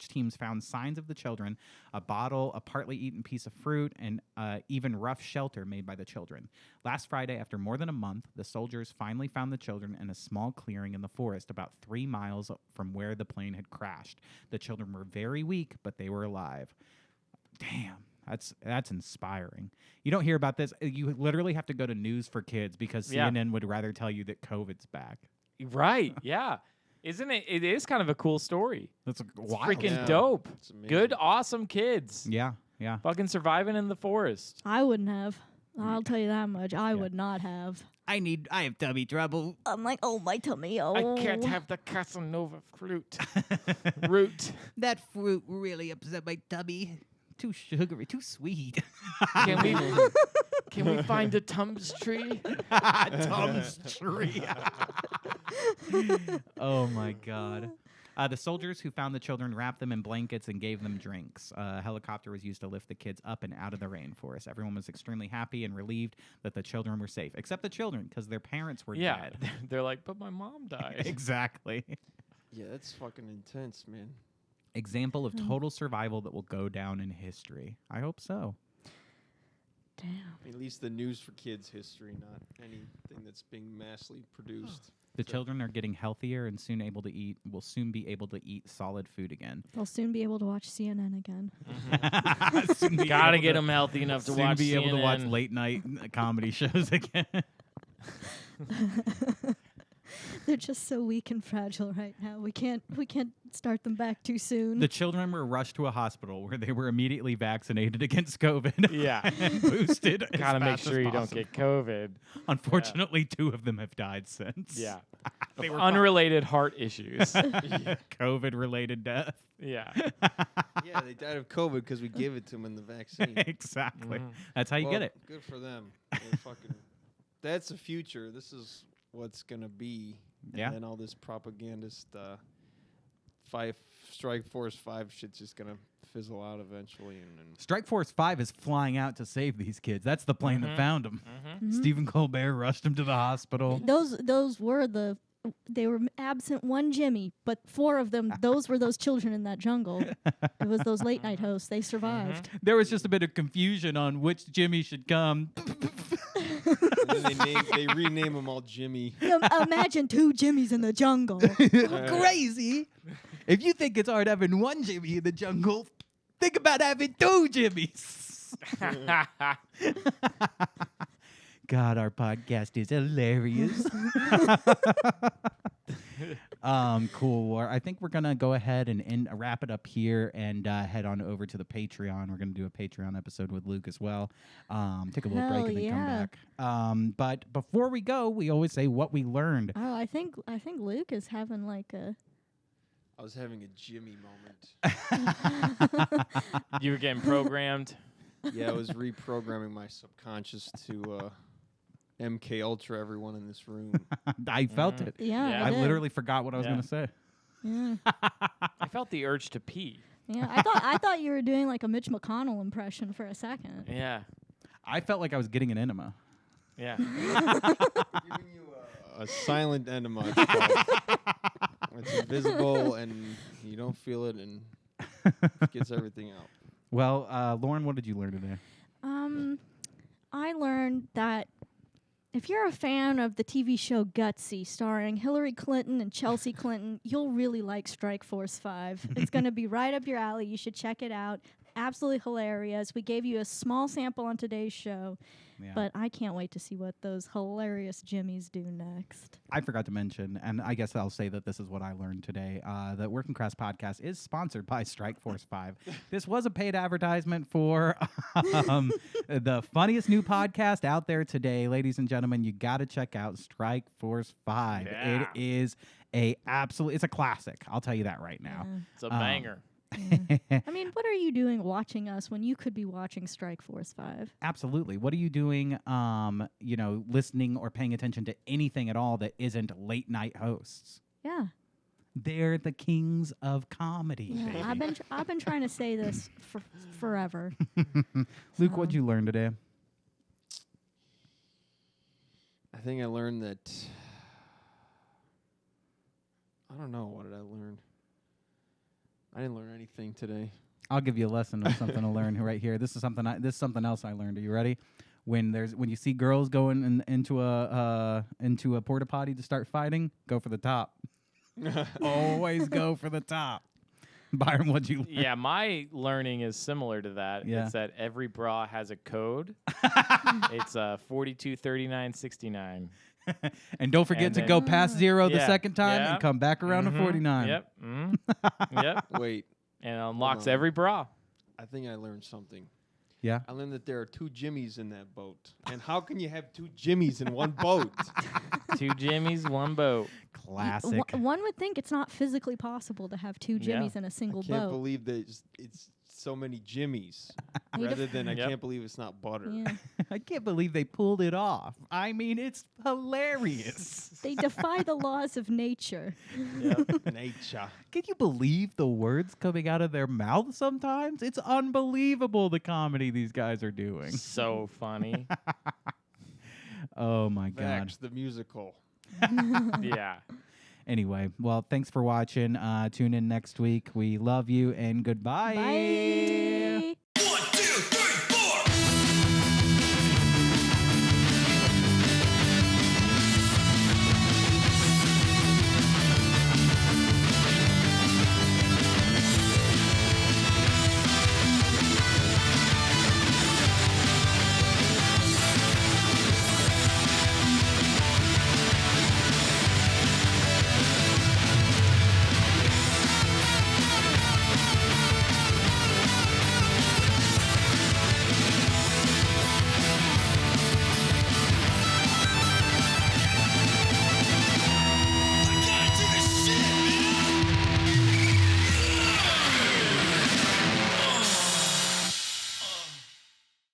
teams found signs of the children, a bottle, a partly eaten piece of fruit, and even rough shelter made by the children. Last Friday, after more than a month, the soldiers finally found the children in a small clearing in the forest about 3 miles from where the plane had crashed. The children were very weak, but they were alive. Damn. That's inspiring. You don't hear about this. You literally have to go to News for Kids because Yeah. CNN would rather tell you that COVID's back. Right. Yeah. Isn't it? It is kind of a cool story. That's It's wild. freaking Yeah. dope. It's amazing. Good, awesome kids. Yeah, yeah. Fucking surviving in the forest. I wouldn't have. I'll tell you that much. I would not have. I have tummy trouble. I'm like, oh, my tummy. Oh. I can't have the Casanova fruit. Root. That fruit really upset my tummy. Too sugary, too sweet. Can we find a Tums tree? Tom's tree. Oh my God. The soldiers who found the children wrapped them in blankets and gave them drinks. A helicopter was used to lift the kids up and out of the rainforest. Everyone was extremely happy and relieved that the children were safe, except the children, because their parents were Yeah. dead. They're like, but my mom died. Exactly. Yeah, that's fucking intense, man. Example of total survival that will go down in history. I hope so. Damn. At least the News for Kids history, not anything that's being massively produced. The children are getting healthier and will soon be able to eat solid food again. They'll soon be able to watch CNN again. Soon be Gotta able get to- them healthy enough to soon watch be able to watch CNN. late night comedy shows again. They're just so weak and fragile right now. We can't start them back too soon. The children were rushed to a hospital where they were immediately vaccinated against COVID. Yeah. and boosted. as Gotta make fast as sure you don't possible. get COVID. Unfortunately, 2 of them have died since. Yeah. They were Unrelated heart issues. COVID-related death. Yeah. Yeah, they died of COVID because we gave it to them in the vaccine. Exactly. Mhm. That's how you Well, get it. Good for them. They're fucking. That's the future. This is what's gonna be. Yeah. And then all this propagandist Strike Force 5 shit's just gonna fizzle out eventually. And Strike Force 5 is flying out to save these kids. That's the plane that found them. Mhm. Stephen Colbert rushed him to the hospital. Those were they were absent one Jimmy, but 4 of them, those were those children in that jungle. It was those late night hosts. They survived. There was just a bit of confusion on which Jimmy should come. and then they rename them all Jimmy. Imagine 2 Jimmys in the jungle. Crazy. If you think it's hard having one Jimmy in the jungle, think about having 2 Jimmys. God, our podcast is hilarious. Cool. Well, I think we're gonna go ahead and wrap it up here and head on over to the Patreon. We're gonna do a Patreon episode with Luke as well. Take a little break and then come back. But before we go, we always say what we learned. Oh, I think Luke is having like a. I was having a Jimmy moment. You were getting programmed. Yeah, I was reprogramming my subconscious to MK Ultra everyone in this room. I felt it. Yeah, Yeah. I did. literally forgot what I was Yeah. gonna say. Yeah. I felt the urge to pee. Yeah, I thought you were doing like a Mitch McConnell impression for a second. Yeah. I felt like I was getting an enema. Yeah. Giving you a silent enema. It's called. It's invisible and you don't feel it and it gets everything out. Well, Lauren, what did you learn today? I learned that if you're a fan of the TV show Gutsy, starring Hillary Clinton and Chelsea Clinton, you'll really like Strike Force 5. It's going to be right up your alley. You should check it out. Absolutely hilarious. We gave you a small sample on today's show, but I can't wait to see what those hilarious Jimmies do next. I forgot to mention, and I guess I'll say that this is what I learned today. The Working Crass podcast is sponsored by Strike Force 5. This was a paid advertisement for the funniest new podcast out there today. Ladies and gentlemen, you got to check out Strike Force 5. Yeah. It is it's a classic. I'll tell you that right now. It's a banger. I mean, what are you doing watching us when you could be watching Strike Force 5? Absolutely. What are you doing, listening or paying attention to anything at all that isn't late night hosts? Yeah. They're the kings of comedy. Yeah, I've been trying to say this for forever. Luke, what'd you learn today? I think I learned that. I don't know. What did I learn? I didn't learn anything today. I'll give you a lesson of something to learn right here. This is something else I learned. Are you ready? When you see girls going into a porta potty to start fighting, go for the top. Always go for the top. Byron, what'd you learn? Yeah, my learning is similar to that. Yeah. It's that every bra has a code. It's 423969. And don't forget And to then- go past 0 the Yeah, second time yeah. and come back around to 49. Yep. Yep. Wait, And it unlocks on. every bra. I think I learned something. Yeah. I learned that there are 2 Jimmies in that boat. And how can you have 2 Jimmies in one boat? 2 Jimmies, 1 boat. Classic. One would think it's not physically possible to have 2 Yeah. Jimmies in a single I can't boat. believe that it's so many Jimmies. Need a Rather than I Yep. can't believe it's not butter. Yeah. I can't believe they pulled it off. I mean, it's hilarious. They defy the laws of nature. Yep. Nature. Can you believe the words coming out of their mouth sometimes? It's unbelievable the comedy these guys are doing. So funny. Oh my God. Vax, the musical. Yeah. Anyway, well, thanks for watching. Tune in next week. We love you and goodbye. Bye.